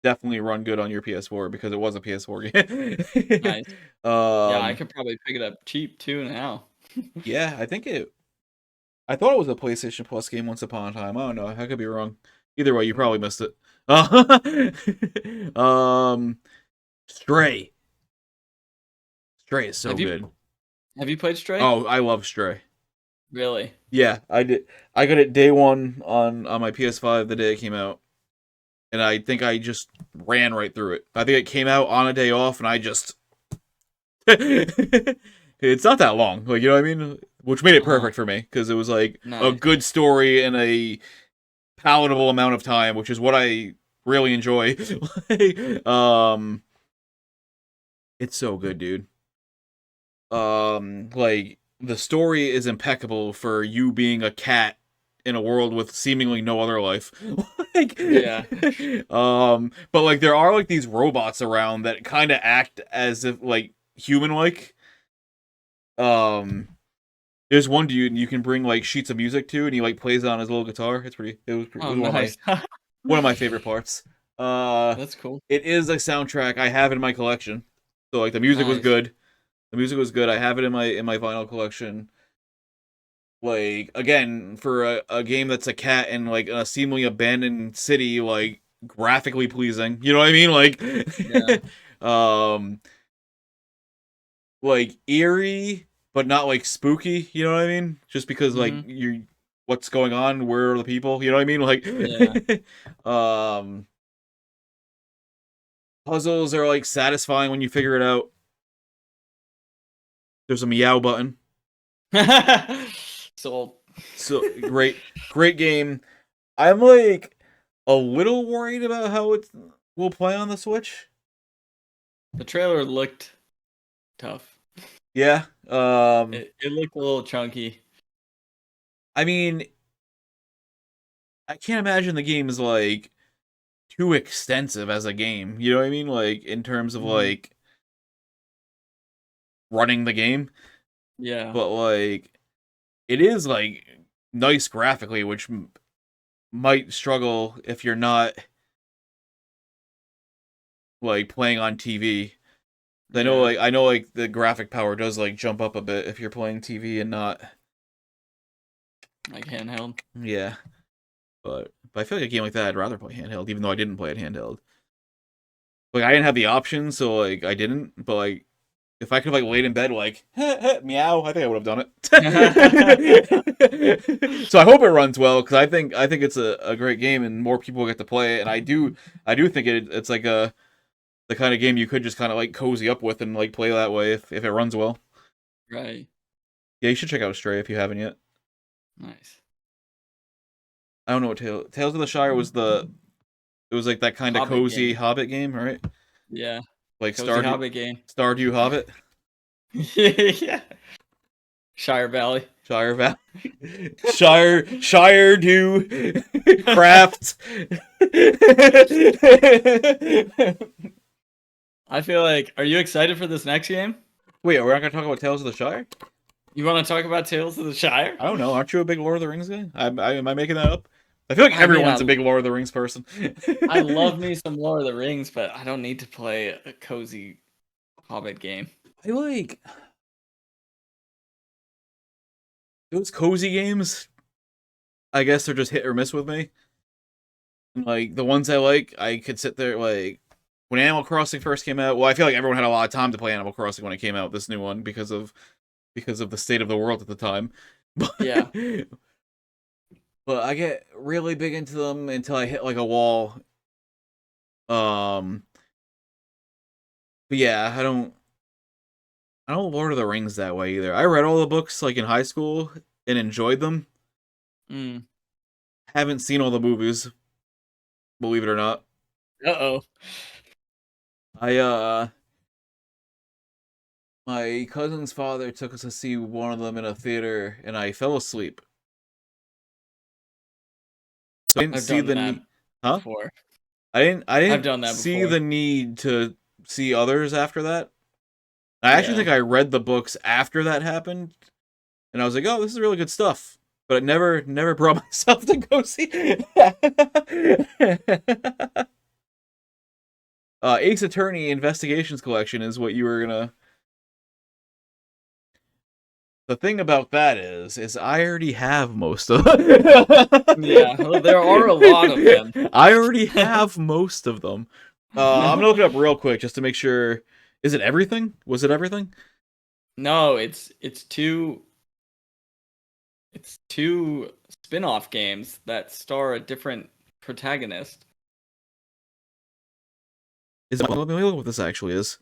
definitely run good on your PS4 because it was a PS4 game. Nice. Yeah, I um, could probably pick it up cheap too now. yeah, I think it. I thought it was a PlayStation Plus game once upon a time. I don't know. I could be wrong. Either way, you probably missed it. um, Stray. Stray is so Have you good. have you played Stray? Oh, I love Stray. Really? Yeah, I did. I got it day one on my PS5 the day it came out, and I think I just ran right through it. I think it came out on a day off, and I just. It's not that long, like you know what I mean, which made it Uh-huh. perfect for me because it was like a Nice. good story in a palatable amount of time, which is what I really enjoy. It's so good, dude. Like the story is impeccable for you being a cat in a world with seemingly no other life. like, Yeah. but like there are like these robots around that kind of act as if like human like. Um, there's one dude and you can bring like sheets of music to, and he like plays on his little guitar. It Oh, was nice. one of my favorite parts. Uh, That's cool. it is a soundtrack I have in my collection. So like the music was Nice. good. The music was good. I have it in my vinyl collection. Like again, for a game that's a cat in like a seemingly abandoned city, like graphically pleasing. You know what I mean? Yeah. Um, like eerie, but not like spooky. You know what I mean? Just because like Mhm. you, what's going on? Where are the people? You know what I mean? Yeah. Um, puzzles are like satisfying when you figure it out. There's a meow button. Sold. So great game. I'm like a little worried about how it will play on the Switch. The trailer looked tough. Yeah. It looked a little chunky. I mean, I can't imagine the game is like too extensive as a game. You know what I mean? Like in terms of Mhm. like running the game, Yeah. but like it is like nice graphically, which might struggle if you're not like playing on TV. Yeah. I know like the graphic power does like jump up a bit if you're playing TV and not. Like handheld. Yeah. But I feel like a game like that I'd rather play handheld, even though I didn't play it handheld. Like I didn't have the option, so like I didn't. But like if I could have like laid in bed like meow, I think I would have done it. So I hope it runs well because I think it's a great game and more people get to play it. And I do think it's like a the kind of game you could just kind of like cozy up with and like play that way if it runs well. Right. Yeah, you should check out Stray if you haven't yet. Nice. I don't know what Tales of the Shire was the it was like that kind of Hobbit cozy game. Hobbit game, right? Yeah. Like Cozy Hobbit game. Stardew Hobbit, Yeah. Shire Valley. Shire Valley, Shire do craft. I feel like, are you excited for this next game? Wait, are we not gonna talk about Tales of the Shire? You want to talk about Tales of the Shire? I don't know. Aren't you a big Lord of the Rings guy? Am I making that up? I feel like I mean, everyone's a big Lord of the Rings person. I love me some Lord of the Rings, but I don't need to play a cozy Hobbit game. I like those cozy games. I guess they're just hit or miss with me. Like the ones I like, I could sit there like when Animal Crossing first came out. Well, I feel like everyone had a lot of time to play Animal Crossing when it came out. This new one because of the state of the world at the time. But Yeah. but I get really big into them until I hit like a wall. Um, but yeah, I don't Lord of the Rings that way either. I read all the books like in high school and enjoyed them. Mm. Haven't seen all the movies, believe it or not. Uh-oh. I my cousin's father took us to see one of them in a theater, and I fell asleep. So I didn't I've see done the that need. Huh? before. I I've didn't done that see before. the need to see others after that. I actually Yeah. think I read the books after that happened, and I was like, oh, this is really good stuff. But I never brought myself to go see. Ace Attorney Investigations Collection is what you were gonna. The thing about that is I already have most of them. Yeah, well, there are a lot of them. I already have most of them. I'm gonna look it up real quick just to make sure. Is it everything? Was it everything? No, it's two spin-off games that star a different protagonist. Let me look what this actually is.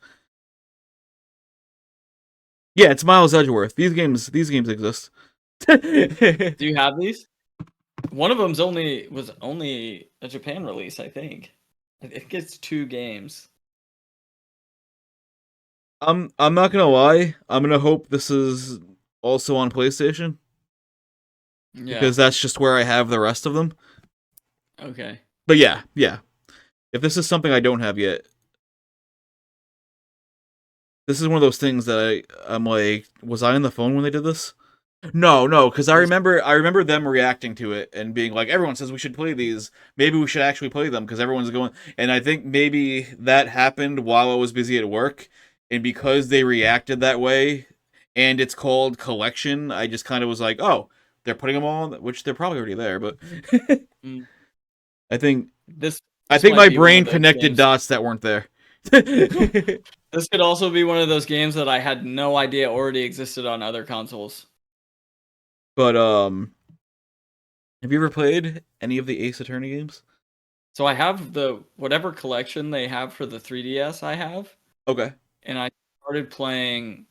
Yeah, it's Miles Edgeworth. These games exist. Do you have these? One of them's was only a Japan release, I think. I think it's 2 games. I'm not gonna lie. I'm gonna hope this is also on PlayStation Yeah. because that's just where I have the rest of them. Okay. But yeah. If this is something I don't have yet, this is one of those things that I'm like, was I on the phone when they did this? No, because I remember them reacting to it and being like, everyone says we should play these. Maybe we should actually play them because everyone's going. And I think maybe that happened while I was busy at work, and because they reacted that way, and it's called Collection, I just kind of was like, oh, they're putting them all, which they're probably already there, but Mm. I think This my might be one brain of those connected games. dots that weren't there. This could also be one of those games that I had no idea already existed on other consoles. But have you ever played any of the Ace Attorney games? So I have the whatever collection they have for the 3DS I have, Okay. and I started playing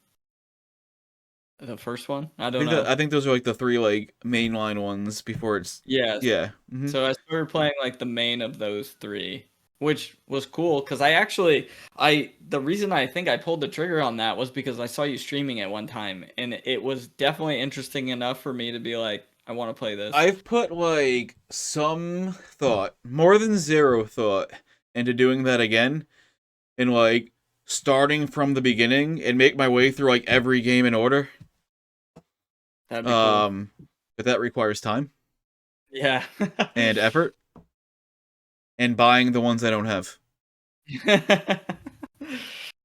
the first one. I I don't think know. I think those are like the 3 like mainline ones before it's Yes. yeah. Mhm. So I started playing like the main of those 3, which was cool because the reason I think I pulled the trigger on that was because I saw you streaming it one time, and it was definitely interesting enough for me to be like, I want to play this. I've put like some thought, more than zero thought, into doing that again, and like starting from the beginning and make my way through like every game in order. That'd be cool. But that requires time Yeah. and effort and buying the ones I don't have.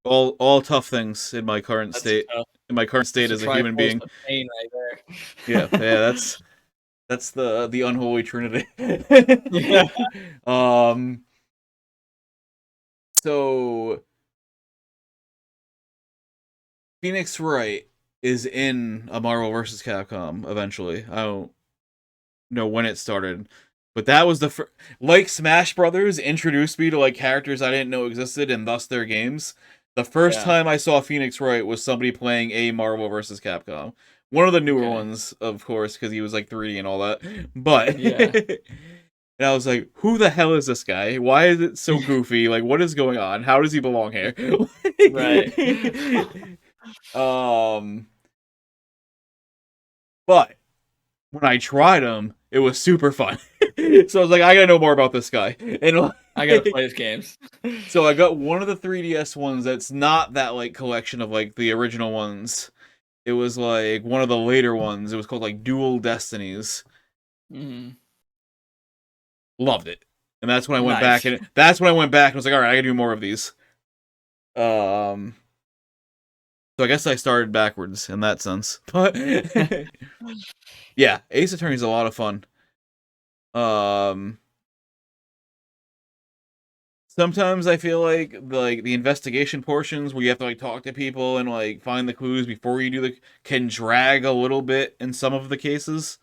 All tough things in my current That's state. tough. In my current state That's as a a human triforce being. of pain right Yeah, there. that's the unholy trinity. Yeah. So Phoenix Wright is in a Marvel vs. Capcom eventually. I don't know when it started, but that was the like Smash Brothers introduced me to like characters I didn't know existed and thus their games. The first Yeah. time I saw Phoenix Wright was somebody playing a Marvel vs. Capcom. One of the newer Okay. ones, of course, because he was like 3D and all that. But Yeah. and I was like, who the hell is this guy? Why is it so goofy? Like, what is going on? How does he belong here? Right. But when I tried him, it was super fun. So I was like, I gotta know more about this guy. And I gotta play his games. so I got one of the 3DS ones that's not that like collection of like the original ones. It was like one of the later ones. It was called like Dual Destinies. Mm. Loved it. And that's when I went Nice. back and was like, all right, I gotta do more of these. So I guess I started backwards in that sense. But yeah, Ace Attorney is a lot of fun. Sometimes I feel like the investigation portions where you have to like talk to people and like find the clues before you do the can drag a little bit in some of the cases.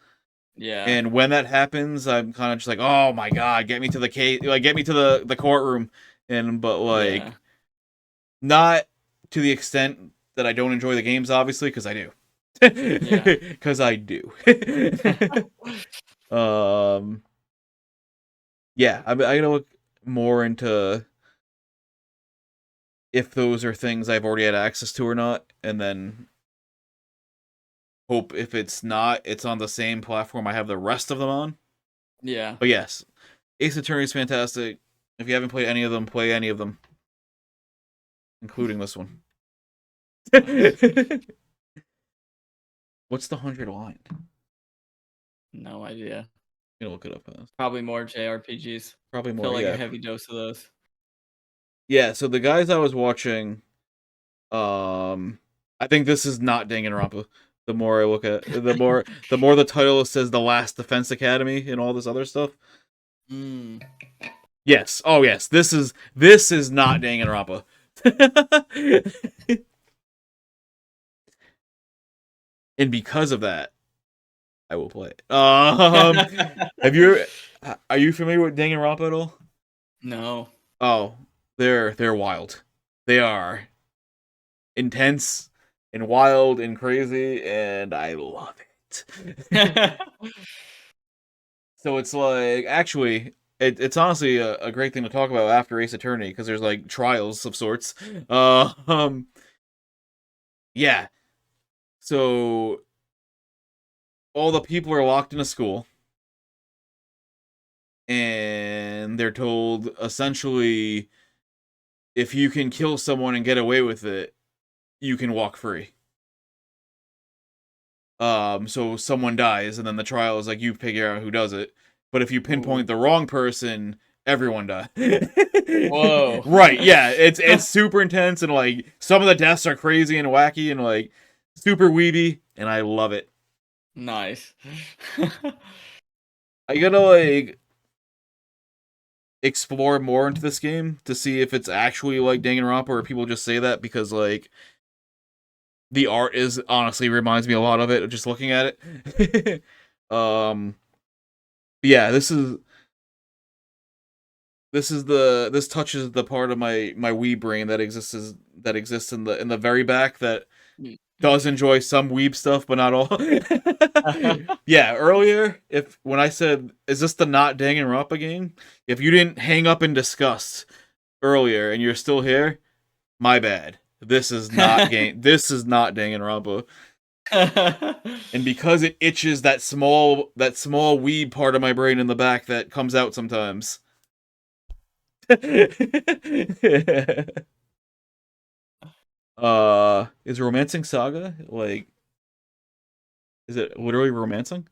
Yeah. And when that happens, I'm kind of just like, oh my god, get me to the case, like get me to the courtroom. But like Yeah. not to the extent that I don't enjoy the games, obviously, because I do. Yeah. Because I do. Yeah, I gotta look more into if those are things I've already had access to or not, and then hope if it's not, it's on the same platform I have the rest of them on. Yeah. But yes, Ace Attorney is fantastic. If you haven't played any of them, play any of them, including this one. What's the 100 line? No idea. I'm gonna look it up fast. Probably more JRPGs. Probably more. Feel like Yeah. a heavy dose of those. Yeah. So the guys I was watching, I think this is not Danganronpa. The more I look at, the more the title says the Last Defense Academy and all this other stuff. Mm. Yes. Oh yes. This is not Danganronpa. And because of that, I will play it. Are you familiar with Danganronpa at all? No. Oh, they're wild. They are intense and wild and crazy, and I love it. So it's like, actually, it's honestly a great thing to talk about after Ace Attorney, because there's like trials of sorts. Yeah. So all the people are locked in a school, and they're told essentially, if you can kill someone and get away with it, you can walk free. So someone dies, and then the trial is like, you figure out who does it. But if you pinpoint the wrong person, everyone dies. Whoa. Right, yeah. It's super intense, and like some of the deaths are crazy and wacky and like super weeby, and I love it. Nice. I gotta like explore more into this game to see if it's actually like Danganronpa, or people just say that because like the art is honestly reminds me a lot of it just looking at it. Yeah, this touches the part of my weeb brain that exists in the very back that does enjoy some weeb stuff, but not all. Yeah, earlier, when I said, is this the not Danganronpa game? If you didn't hang up in disgust earlier and you're still here, my bad. This is not Danganronpa. And because it itches that small weeb part of my brain in the back that comes out sometimes. Is Romancing Saga like, is it literally romancing?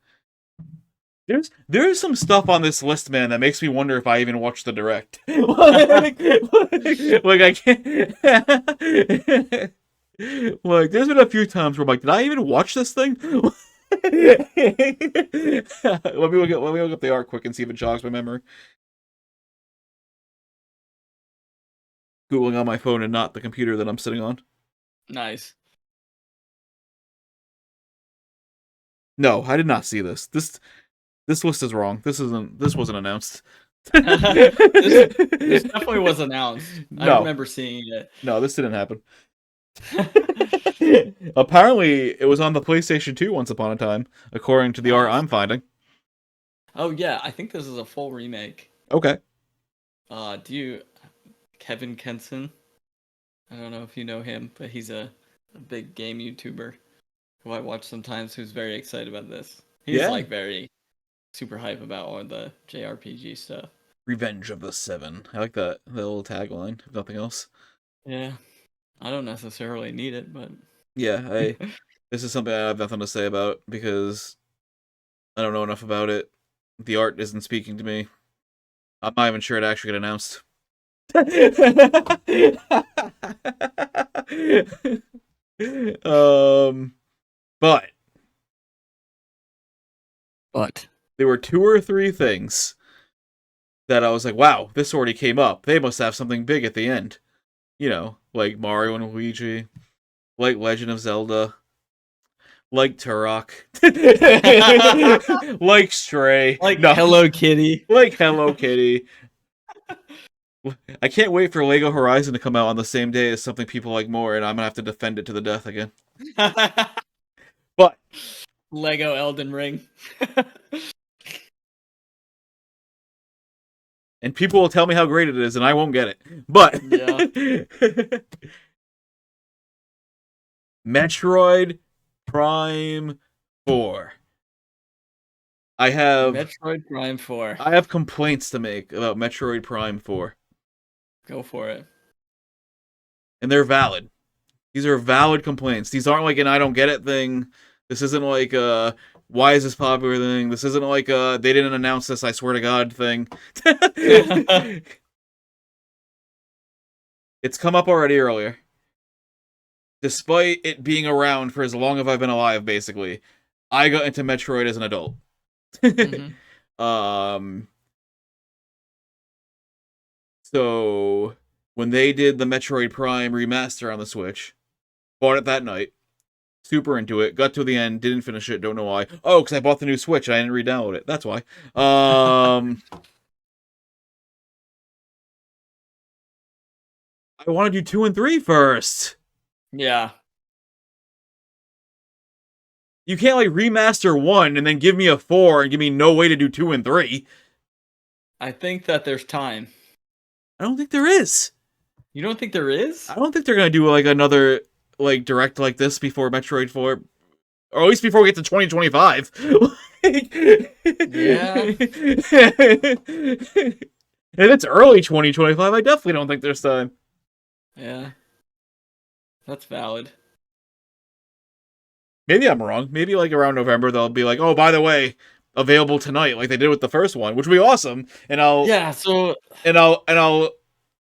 There's some stuff on this list, man, that makes me wonder if I even watched the direct. Like I can't. Like, there's been a few times where I'm like, did I even watch this thing? Let me look up the art quick and see if it jogs my memory. Googling on my phone and not the computer that I'm sitting on. Nice. No, I did not see this. This list is wrong. This wasn't announced. This definitely was announced. No. I remember seeing it. No, this didn't happen. Apparently, it was on the PlayStation 2 once upon a time, according to the art I'm finding. Oh yeah, I think this is a full remake. Okay. Kevin Kenson? I don't know if you know him, but he's a big game YouTuber who I watch sometimes, who's very excited about this. He's like very super hype about all the JRPG stuff. Revenge of the Seven. I like that little tagline, if nothing else. Yeah. I don't necessarily need it, but yeah, this is something I have nothing to say about because I don't know enough about it. The art isn't speaking to me. I'm not even sure it actually got announced. But there were 2 or 3 things that I was like, wow, this already came up. They must have something big at the end. You know, like Mario and Luigi, like Legend of Zelda, like Turok, like Stray, Hello Kitty, like Hello Kitty. I can't wait for Lego Horizon to come out on the same day as something people like more, and I'm gonna have to defend it to the death again. But Lego Elden Ring. And people will tell me how great it is, and I won't get it. But yeah. Metroid Prime 4. I have Metroid Prime 4. I have complaints to make about Metroid Prime 4. Go for it. And they're valid. These are valid complaints. These aren't like an I don't get it thing. This isn't like why is this popular thing? This isn't like they didn't announce this, I swear to God thing. It's come up already earlier. Despite it being around for as long as I've been alive, basically, I got into Metroid as an adult. Mm-hmm. So when they did the Metroid Prime remaster on the Switch, bought it that night, super into it, got to the end, didn't finish it, don't know why. Oh, because I bought the new Switch and I didn't re-download it. That's why. I want to do 2 and 3 first. Yeah. You can't like remaster 1 and then give me a 4 and give me no way to do 2 and 3. I think that there's time. I don't think there is. You don't think there is? I don't think they're gonna do like another like direct like this before Metroid 4, or at least before we get to 2025. Yeah. If it's early 2025, I definitely don't think there's time. Yeah. That's valid. Maybe I'm wrong. Maybe like around November they'll be like, "Oh, by the way, available tonight," like they did with the first one, which would be awesome. And I'll I'll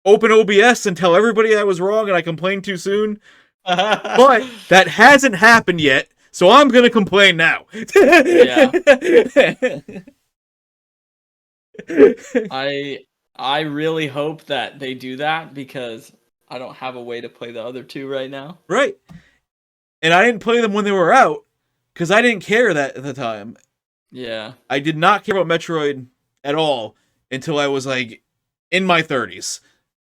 open OBS and tell everybody I was wrong and I complained too soon. But that hasn't happened yet, so I'm gonna complain now. Yeah. I really hope that they do that because I don't have a way to play the other two right now. Right. And I didn't play them when they were out because I didn't care that at the time. Yeah. I did not care about Metroid at all until I was like in my 30s,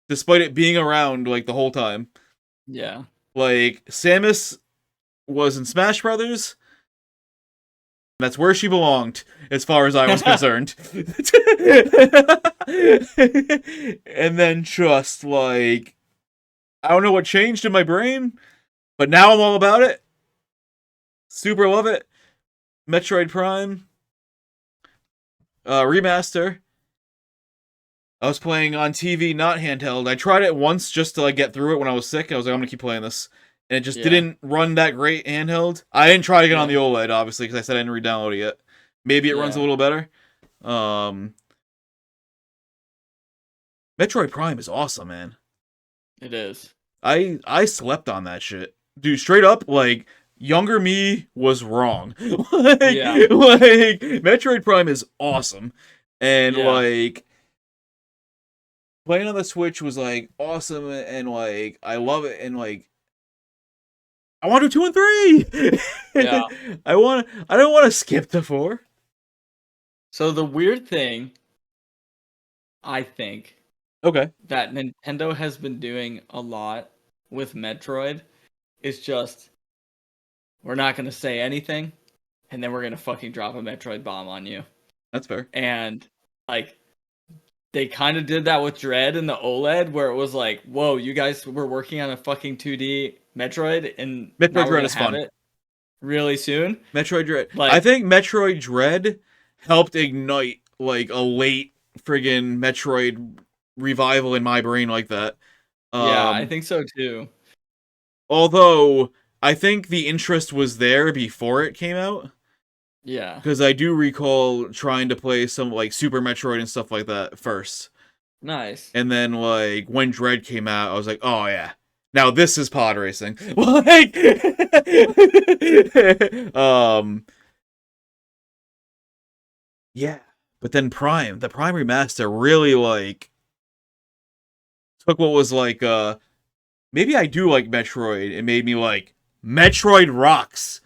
despite it being around like the whole time. Yeah. Like Samus was in Smash Brothers. That's where she belonged, as far as I was concerned. And then just like, I don't know what changed in my brain, but now I'm all about it. Super love it. Metroid Prime remaster. I was playing on TV, not handheld. I tried it once just to like get through it when I was sick. I was like, I'm gonna keep playing this, and it just didn't run that great handheld. I didn't try to get on the OLED, obviously, because I said I didn't re-download it yet. Maybe it runs a little better. Metroid Prime is awesome, man. It is. I slept on that shit, dude. Straight up, like younger me was wrong. Like Metroid Prime is awesome, and like playing on the Switch was like awesome, and like I love it, and like I want to do 2 and 3. Yeah. I don't want to skip to 4. So the weird thing, I think, that Nintendo has been doing a lot with Metroid is just, we're not going to say anything, and then we're going to fucking drop a Metroid bomb on you. That's fair. And, like, they kind of did that with Dread and the OLED, where it was like, whoa, you guys were working on a fucking 2D Metroid, and Metroid Dread is fun. It really soon. Metroid Dread. Like, I think Metroid Dread helped ignite, like, a late friggin' Metroid revival in my brain like that. Yeah, I think so too. Although I think the interest was there before it came out. Yeah. Because I do recall trying to play some like Super Metroid and stuff like that first. Nice. And then like when Dread came out, I was like, oh yeah. Now this is pod racing. Like yeah. But then Prime, the Prime remaster really like took what was like maybe I do like Metroid. It made me like Metroid rocks.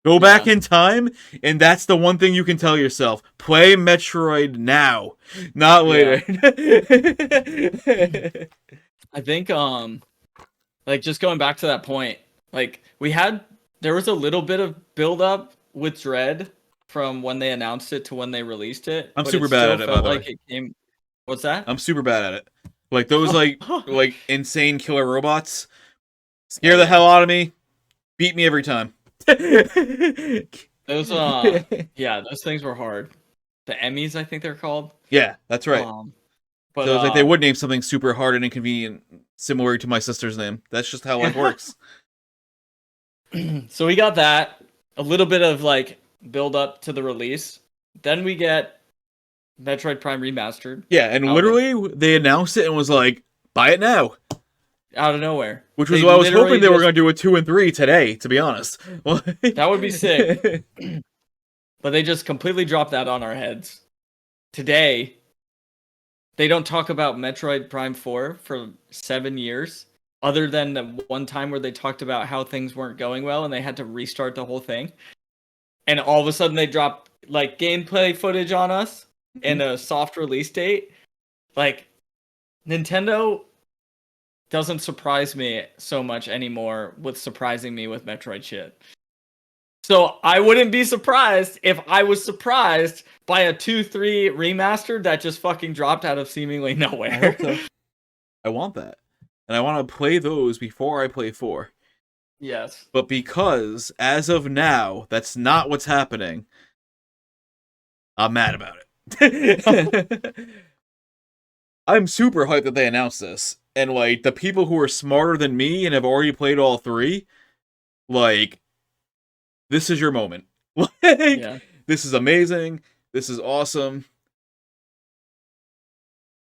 Go back in time, and that's the one thing you can tell yourself. Play Metroid now, not later. I think like just going back to that point, like there was a little bit of build up with Dread from when they announced it to when they released it. I'm super bad at it, by the way. What's that? I'm super bad at it. Like those like insane killer robots scare the hell out of me. Beat me every time. Those those things were hard. The Emmys, I think they're called. Yeah, that's right. But so it's like they would name something super hard and inconvenient, similar to my sister's name. That's just how life works. So we got that. a little bit of like build up to the release. Then we get Metroid Prime Remastered. Yeah, and literally they announced it and was like, buy it now. Out of nowhere. Which was what I was hoping they were going to do with 2 and 3 today, to be honest. That would be sick. But they just completely dropped that on our heads. Today, they don't talk about Metroid Prime 4 for 7 years, other than the one time where they talked about how things weren't going well and they had to restart the whole thing. And all of a sudden they drop like gameplay footage on us and a soft release date. Like, Nintendo doesn't surprise me so much anymore with surprising me with Metroid shit. So I wouldn't be surprised if I was surprised by a 2-3 remaster that just fucking dropped out of seemingly nowhere. I want that. And I want to play those before I play 4. Yes. But because, as of now, that's not what's happening, I'm mad about it. I'm super hyped that they announced this. And, like, the people who are smarter than me and have already played all 3, like, this is your moment. Like, Yeah. This is amazing. This is awesome.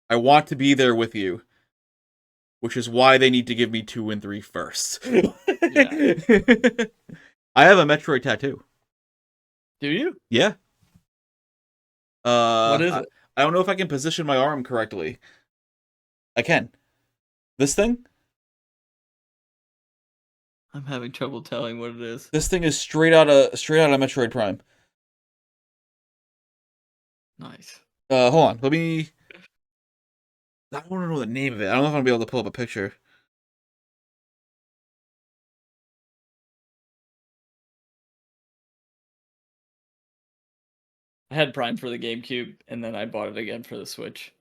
I want to be there with you. Which is why they need to give me 2 and 3 first. Yeah. I have a Metroid tattoo. Do you? Yeah. What is it? I don't know if I can position my arm correctly. I can. This thing? I'm having trouble telling what it is. This thing is straight out of Metroid Prime. Nice. Hold on. Let me... I want to know the name of it. I don't know if I'm going to be able to pull up a picture. I had Prime for the GameCube, and then I bought it again for the Switch.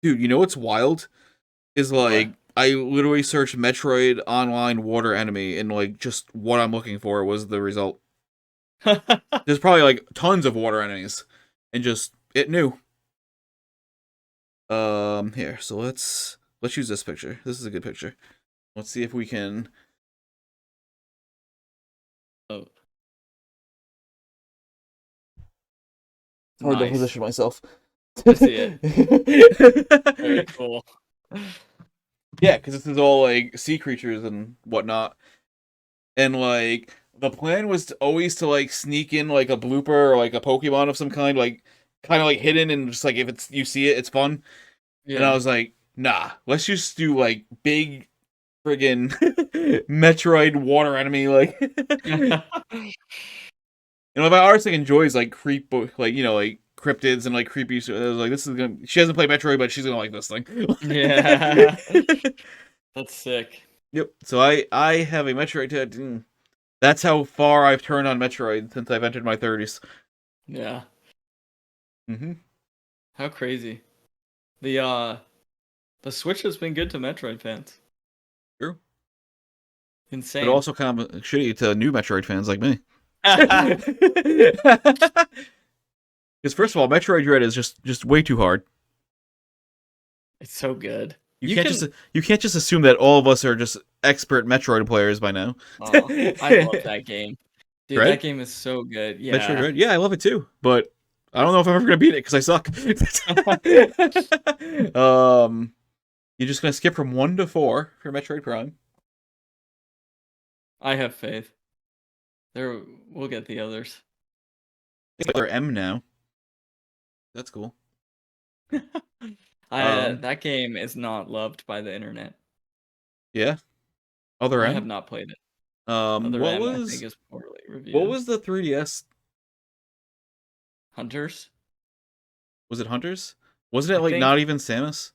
Dude, you know what's wild? Is like, I literally searched Metroid Online Water Enemy, and like, just what I'm looking for was the result. There's probably like tons of water enemies, and just, it knew. Here, so let's use this picture. This is a good picture. Let's see if we can... Oh. Hard to position myself. I see it. Very cool. Yeah, because this is all like sea creatures and whatnot. And like the plan was always to like sneak in like a blooper or like a Pokemon of some kind, like kind of like hidden, and just like if it's you see it, it's fun. Yeah. And I was like, nah, let's just do like big friggin' Metroid water enemy, like. You know, my artist like enjoys like like, you know, like cryptids and like creepy. So I was like, this is gonna. She hasn't played Metroid, but she's gonna like this thing. Yeah, that's sick. Yep. So I have a Metroid tattoo. That's how far I've turned on Metroid since I've entered my 30s. Yeah. Mhm. How crazy. The Switch has been good to Metroid fans. True. Insane. But also kind of shitty to new Metroid fans like me. Because first of all, Metroid Dread is just way too hard. It's so good. You can't just assume that all of us are just expert Metroid players by now. Oh, I love that game. Dude, right? That game is so good. Yeah. Metroid Dread? Yeah, I love it too. But I don't know if I'm ever gonna beat it because I suck. You're just gonna skip from 1 to 4 for Metroid Prime. I have faith. We'll get the others. They're M now. That's cool. That game is not loved by the internet. Yeah. Other M? I have not played it. Other M, I think is poorly reviewed. What was the 3DS? Hunters? Was it Hunters? Wasn't it like not even Samus?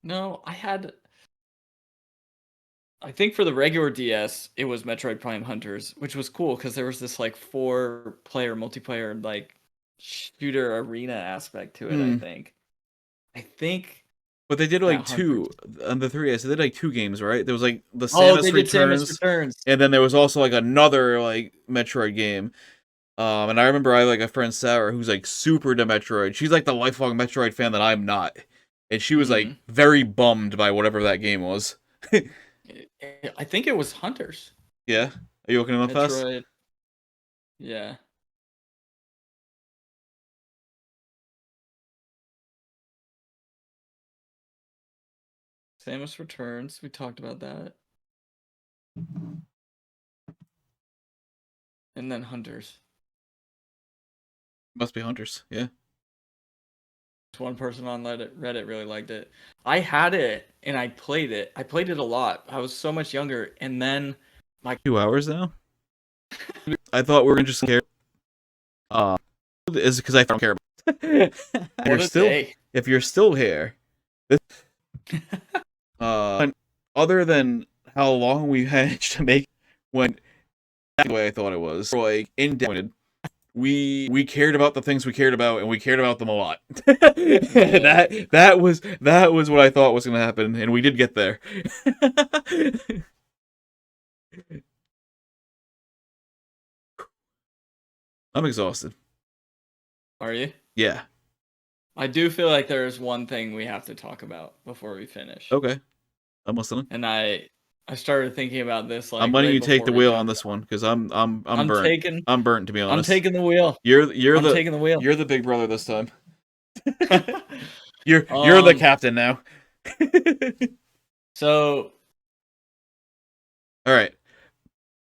No, I think for the regular DS, it was Metroid Prime Hunters, which was cool because there was this like 4-player multiplayer like shooter arena aspect to it. I think. But they did like 2 on the 3DS. They did like 2 games, right? There was like the Samus Returns, and then there was also like another like Metroid game. And I remember I have like a friend Sarah who's like super into Metroid. She's like the lifelong Metroid fan that I'm not, and she was like very bummed by whatever that game was. I think it was Hunters. Yeah, Are you looking them up fast? Metroid. Yeah. Samus Returns. We talked about that. And then Hunters. Must be Hunters. Yeah. One person on Reddit really liked it. I had it and I played it. I played it a lot. I was so much younger, and then 2 hours now. I thought we were gonna just care. Is because I don't care about. If you're still here, other than how long we managed to make when the way I thought it was, like in we cared about the things we cared about, and we cared about them a lot. that was what I thought was gonna happen, and we did get there. I'm exhausted. Are you? Yeah. I do feel like there is one thing we have to talk about before we finish. Okay. I'm listening. And I started thinking about this like I'm letting right you take the before we wheel jumped on this one because I'm I'm burnt. taking I'm burnt, to be I'm honest. taking the wheel. You're I'm taking the wheel. You're the big brother this time. You're the captain now. So, all right.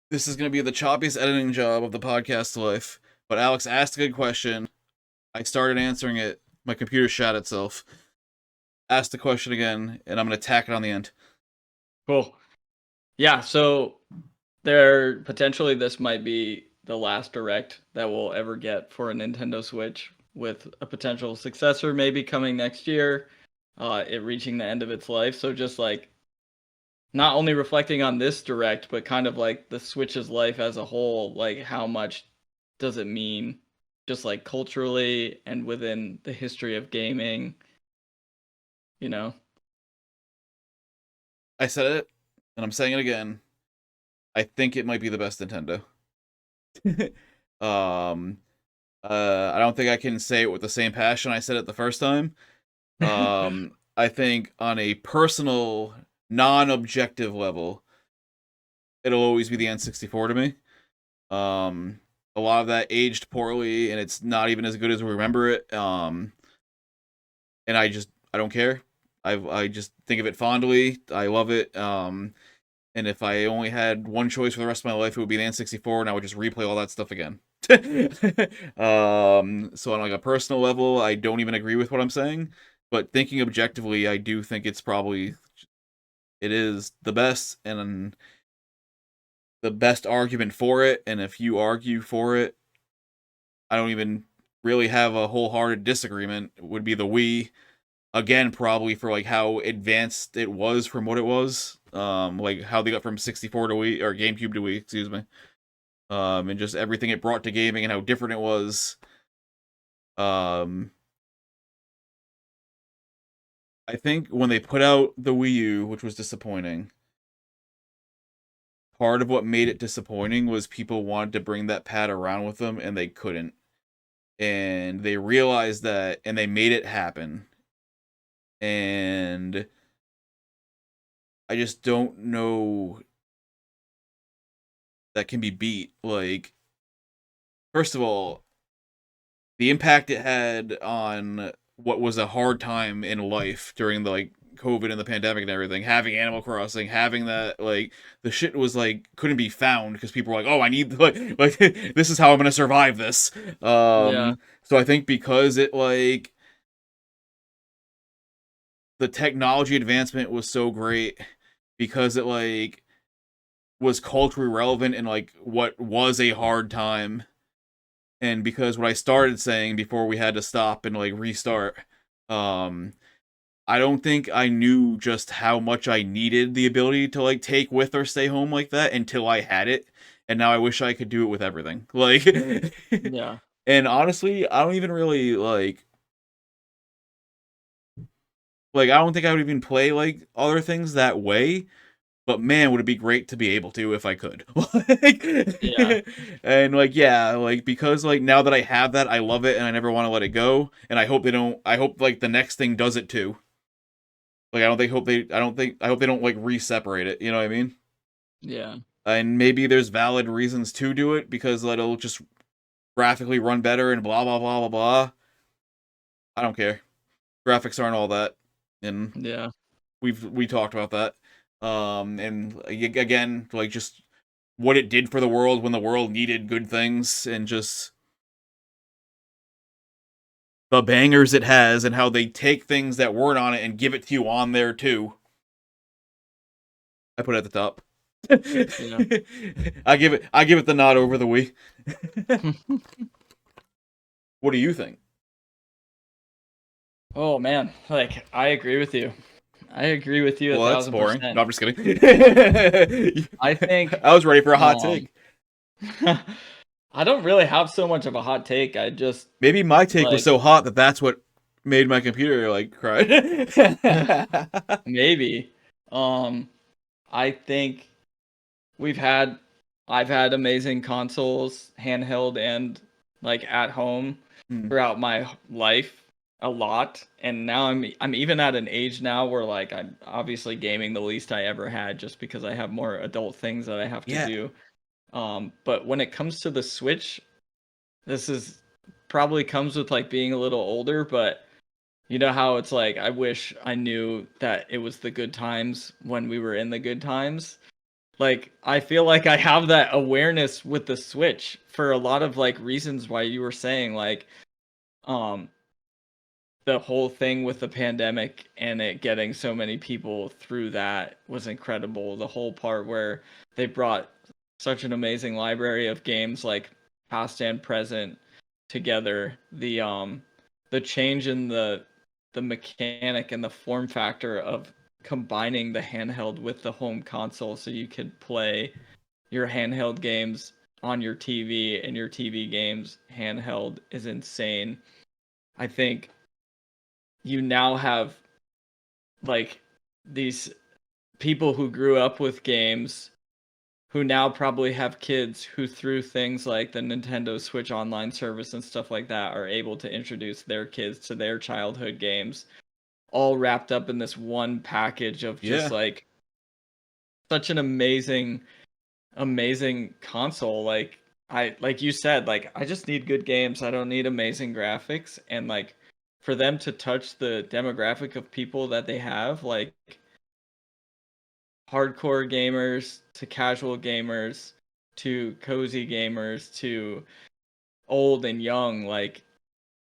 This is going to be the choppiest editing job of the podcast life. But Alex asked a good question. I started answering it. My computer shot itself. Asked the question again, and I'm going to tack it on the end. Cool. Yeah, so potentially this might be the last direct that we'll ever get for a Nintendo Switch, with a potential successor maybe coming next year, it reaching the end of its life. So just like not only reflecting on this direct, but kind of like the Switch's life as a whole, like how much does it mean just like culturally and within the history of gaming, you know? I said it, and I'm saying it again. I think it might be the best Nintendo. I don't think I can say it with the same passion I said it the first time. I think on a personal, non-objective level, it'll always be the N64 to me. A lot of that aged poorly, and it's not even as good as we remember it. And I don't care. I just think of it fondly. I love it. And if I only had one choice for the rest of my life, it would be the N64, and I would just replay all that stuff again. So on like a personal level, I don't even agree with what I'm saying, but thinking objectively, I do think it is the best, and the best argument for it. And if you argue for it, I don't even really have a wholehearted disagreement. It would be the Wii. Again, probably for like how advanced it was from what it was. Like how they got from 64 to Wii, or GameCube to Wii, excuse me. And just everything it brought to gaming and how different it was. I think when they put out the Wii U, which was disappointing, part of what made it disappointing was people wanted to bring that pad around with them, and they couldn't. And they realized that, and they made it happen. And I just don't know that can be beat. Like, first of all, the impact it had on what was a hard time in life during the like COVID and the pandemic and everything, having Animal Crossing, having that, like, the shit was like couldn't be found because people were like, oh, I need like this is how I'm gonna survive this. Yeah. So I think because it like the technology advancement was so great, because it like was culturally relevant in like what was a hard time, and because what I started saying before we had to stop and like restart, I don't think I knew just how much I needed the ability to like take with or stay home like that until I had it, and now I wish I could do it with everything. Like, Yeah. And honestly, I don't even really like I don't think I would even play like other things that way. But man, would it be great to be able to if I could. Yeah. And like, yeah, like, because like now that I have that, I love it and I never want to let it go. And I hope like the next thing does it too. Like I hope they don't like re-separate it, you know what I mean? Yeah. and maybe there's valid reasons to do it because it'll just graphically run better and blah blah blah blah blah. I don't care. Graphics aren't all that, and Yeah. we talked about that. And again, like just what it did for the world when the world needed good things, and just the bangers it has, and how they take things that weren't on it and give it to you on there too. I put it at the top. Yeah. I give it the nod over the Wii. What do you think? Oh man, like I agree with you. I agree with you a Well, that's thousand boring. percent. No, I'm just kidding. I think I was ready for a hot um take. I don't really have so much of a hot take. I just Maybe my take was like so hot that that's what made my computer like cry. maybe. Um I think we've had I've had amazing consoles, handheld and like at home Hmm. throughout my life a lot. And now I'm even at an age now where like I'm obviously gaming the least I ever had just because I have more adult things that I have to Yeah. do. But when it comes to the Switch, this is probably comes with like being a little older, but you know how it's like I wish I knew that it was the good times when we were in the good times. Like I feel like I have that awareness with the Switch for a lot of like reasons why you were saying like um the whole thing with the pandemic and it getting so many people through that was incredible. The whole part where they brought such an amazing library of games like past and present together. The change in the mechanic and the form factor of combining the handheld with the home console so you could play your handheld games on your TV and your TV games handheld is insane. I think you now have like these people who grew up with games who now probably have kids who through things like the Nintendo Switch online service and stuff like that are able to introduce their kids to their childhood games all wrapped up in this one package of just Yeah. like such an amazing console. Like I like you said, like I just need good games. I don't need amazing graphics. And like for them to touch the demographic of people that they have, like hardcore gamers to casual gamers to cozy gamers to old and young, like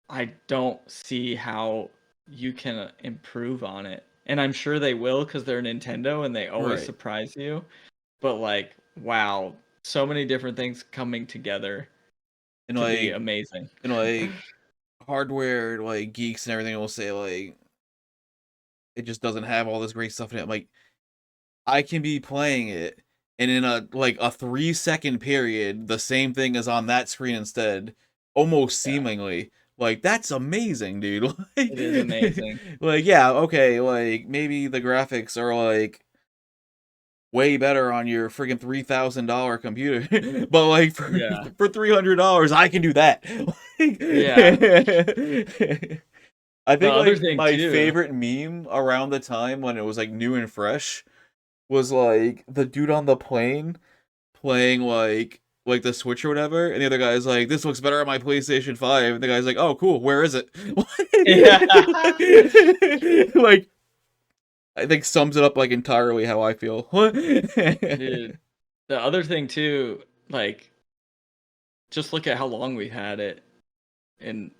I don't see how you can improve on it. And I'm sure they will because they're Nintendo and they always Right. surprise you. But like, wow, so many different things coming together And to be like amazing. and like hardware like geeks and everything will say like it just doesn't have all this great stuff in it. I'm like, I can be playing it, and in a like a 3 second period, the same thing is on that screen instead, almost Yeah, seemingly. Like that's amazing, dude. it is amazing. Like yeah, okay, like maybe the graphics are like way better on your friggin' $3,000 computer, but like for Yeah, for $300, I can do that. yeah. I The think other like thing my too, favorite meme around the time when it was like new and fresh was like the dude on the plane playing like the Switch or whatever, and the other guy's like, "This looks better on my PlayStation 5." And the guy's like, "Oh, cool. Where is it?" yeah, Like, I think sums it up like entirely how I feel. dude. The other thing too, like just look at how long we had it, and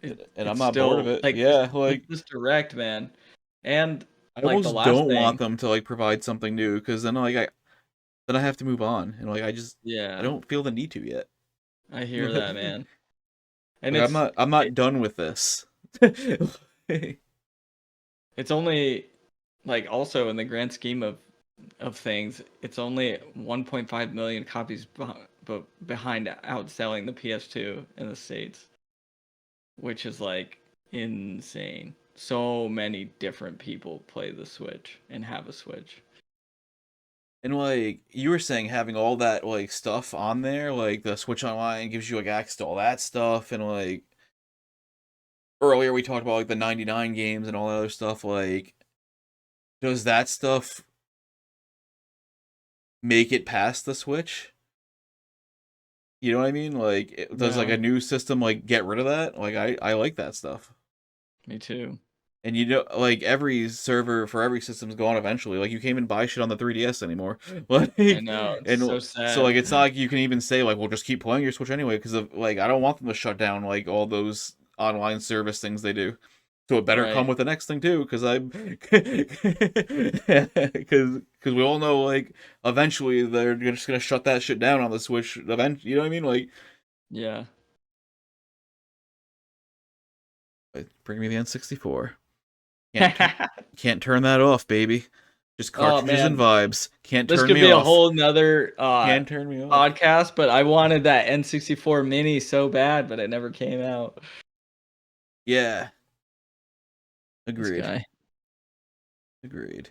And I'm it's not bored of still it. like Yeah, like like this direct, man. And I like the almost last don't want thing, them to like provide something new because then I have to move on, and like I yeah, don't feel the need to yet. I hear that, man. And Like I'm not it, done with this. it's only like also in the grand scheme of things, it's only 1.5 million copies but behind outselling the PS2 in the States, which is like insane. So many different people play the Switch and have a Switch. And like you were saying, having all that like stuff on there, like the Switch Online gives you like access to all that stuff, and like earlier we talked about like the 99 games and all that other stuff. Like, does that stuff make it past the Switch. You know what I mean? Like, does like Yeah. a new system like get rid of that? Like, I like that stuff. Me too. And you know, like every server for every system's gone eventually. Like you can't even buy shit on the 3DS anymore. Like, I know. It's and so so like sad. it's not like you can even say like, well, just keep playing your Switch anyway, because of like I don't want them to shut down like all those online service things they do. So it better come Right. with the next thing too, because I'm because we all know like eventually they're just gonna shut that shit down on the Switch. Event, you know what I mean? Like, Yeah. bring me the N64. Can't turn that off, baby. Just Oh cartridges and man, vibes. Can't this turn could me be a off. whole nother Can't turn me off. podcast, but I wanted that N64 Mini so bad, but it never came out. Yeah. This Agreed. guy. Agreed.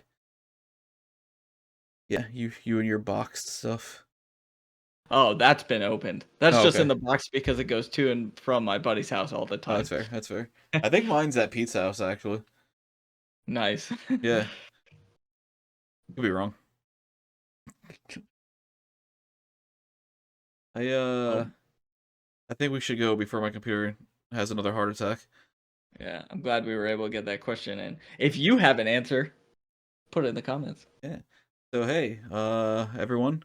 Yeah, you and your boxed stuff. Oh, that's been opened. That's Oh, just okay. in the box because it goes to and from my buddy's house all the Oh, time. that's fair. That's fair. I think mine's at Pete's house actually. Nice. Yeah. Could be wrong. Oh, I think we should go before my computer has another heart attack. yeah, I'm glad we were able to get that question in. If you have an answer, put it in the comments. Yeah. So hey, everyone.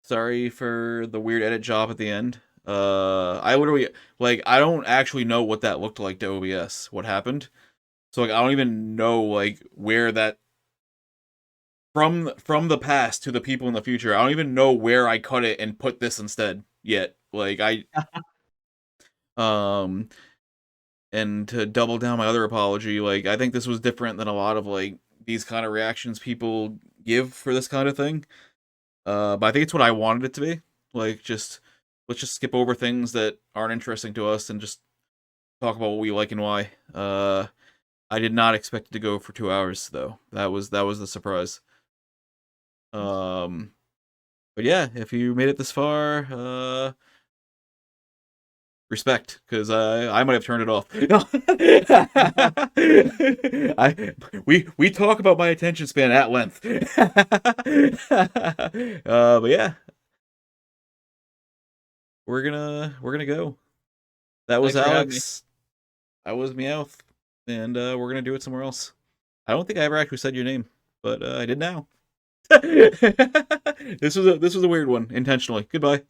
Sorry for the weird edit job at the end. I literally like I don't actually know what that looked like to OBS. What happened? So like I don't even know like where that from the past to the people in the future. I don't even know where I cut it and put this instead yet. Like I um and to double down my other apology, like I think this was different than a lot of like these kind of reactions people give for this kind of thing. But I think it's what I wanted it to be. Like just let's just skip over things that aren't interesting to us and just talk about what we like and why. I did not expect it to go for 2 hours though. That was the surprise. Um, but yeah, if you made it this far, respect, because I might have turned it off. We talk about my attention span at length. But yeah, we're gonna go. That was Thanks for having me. Alex. I was Meowth, and we're gonna do it somewhere else. I don't think I ever actually said your name, but I did now. This was a weird one intentionally. Goodbye.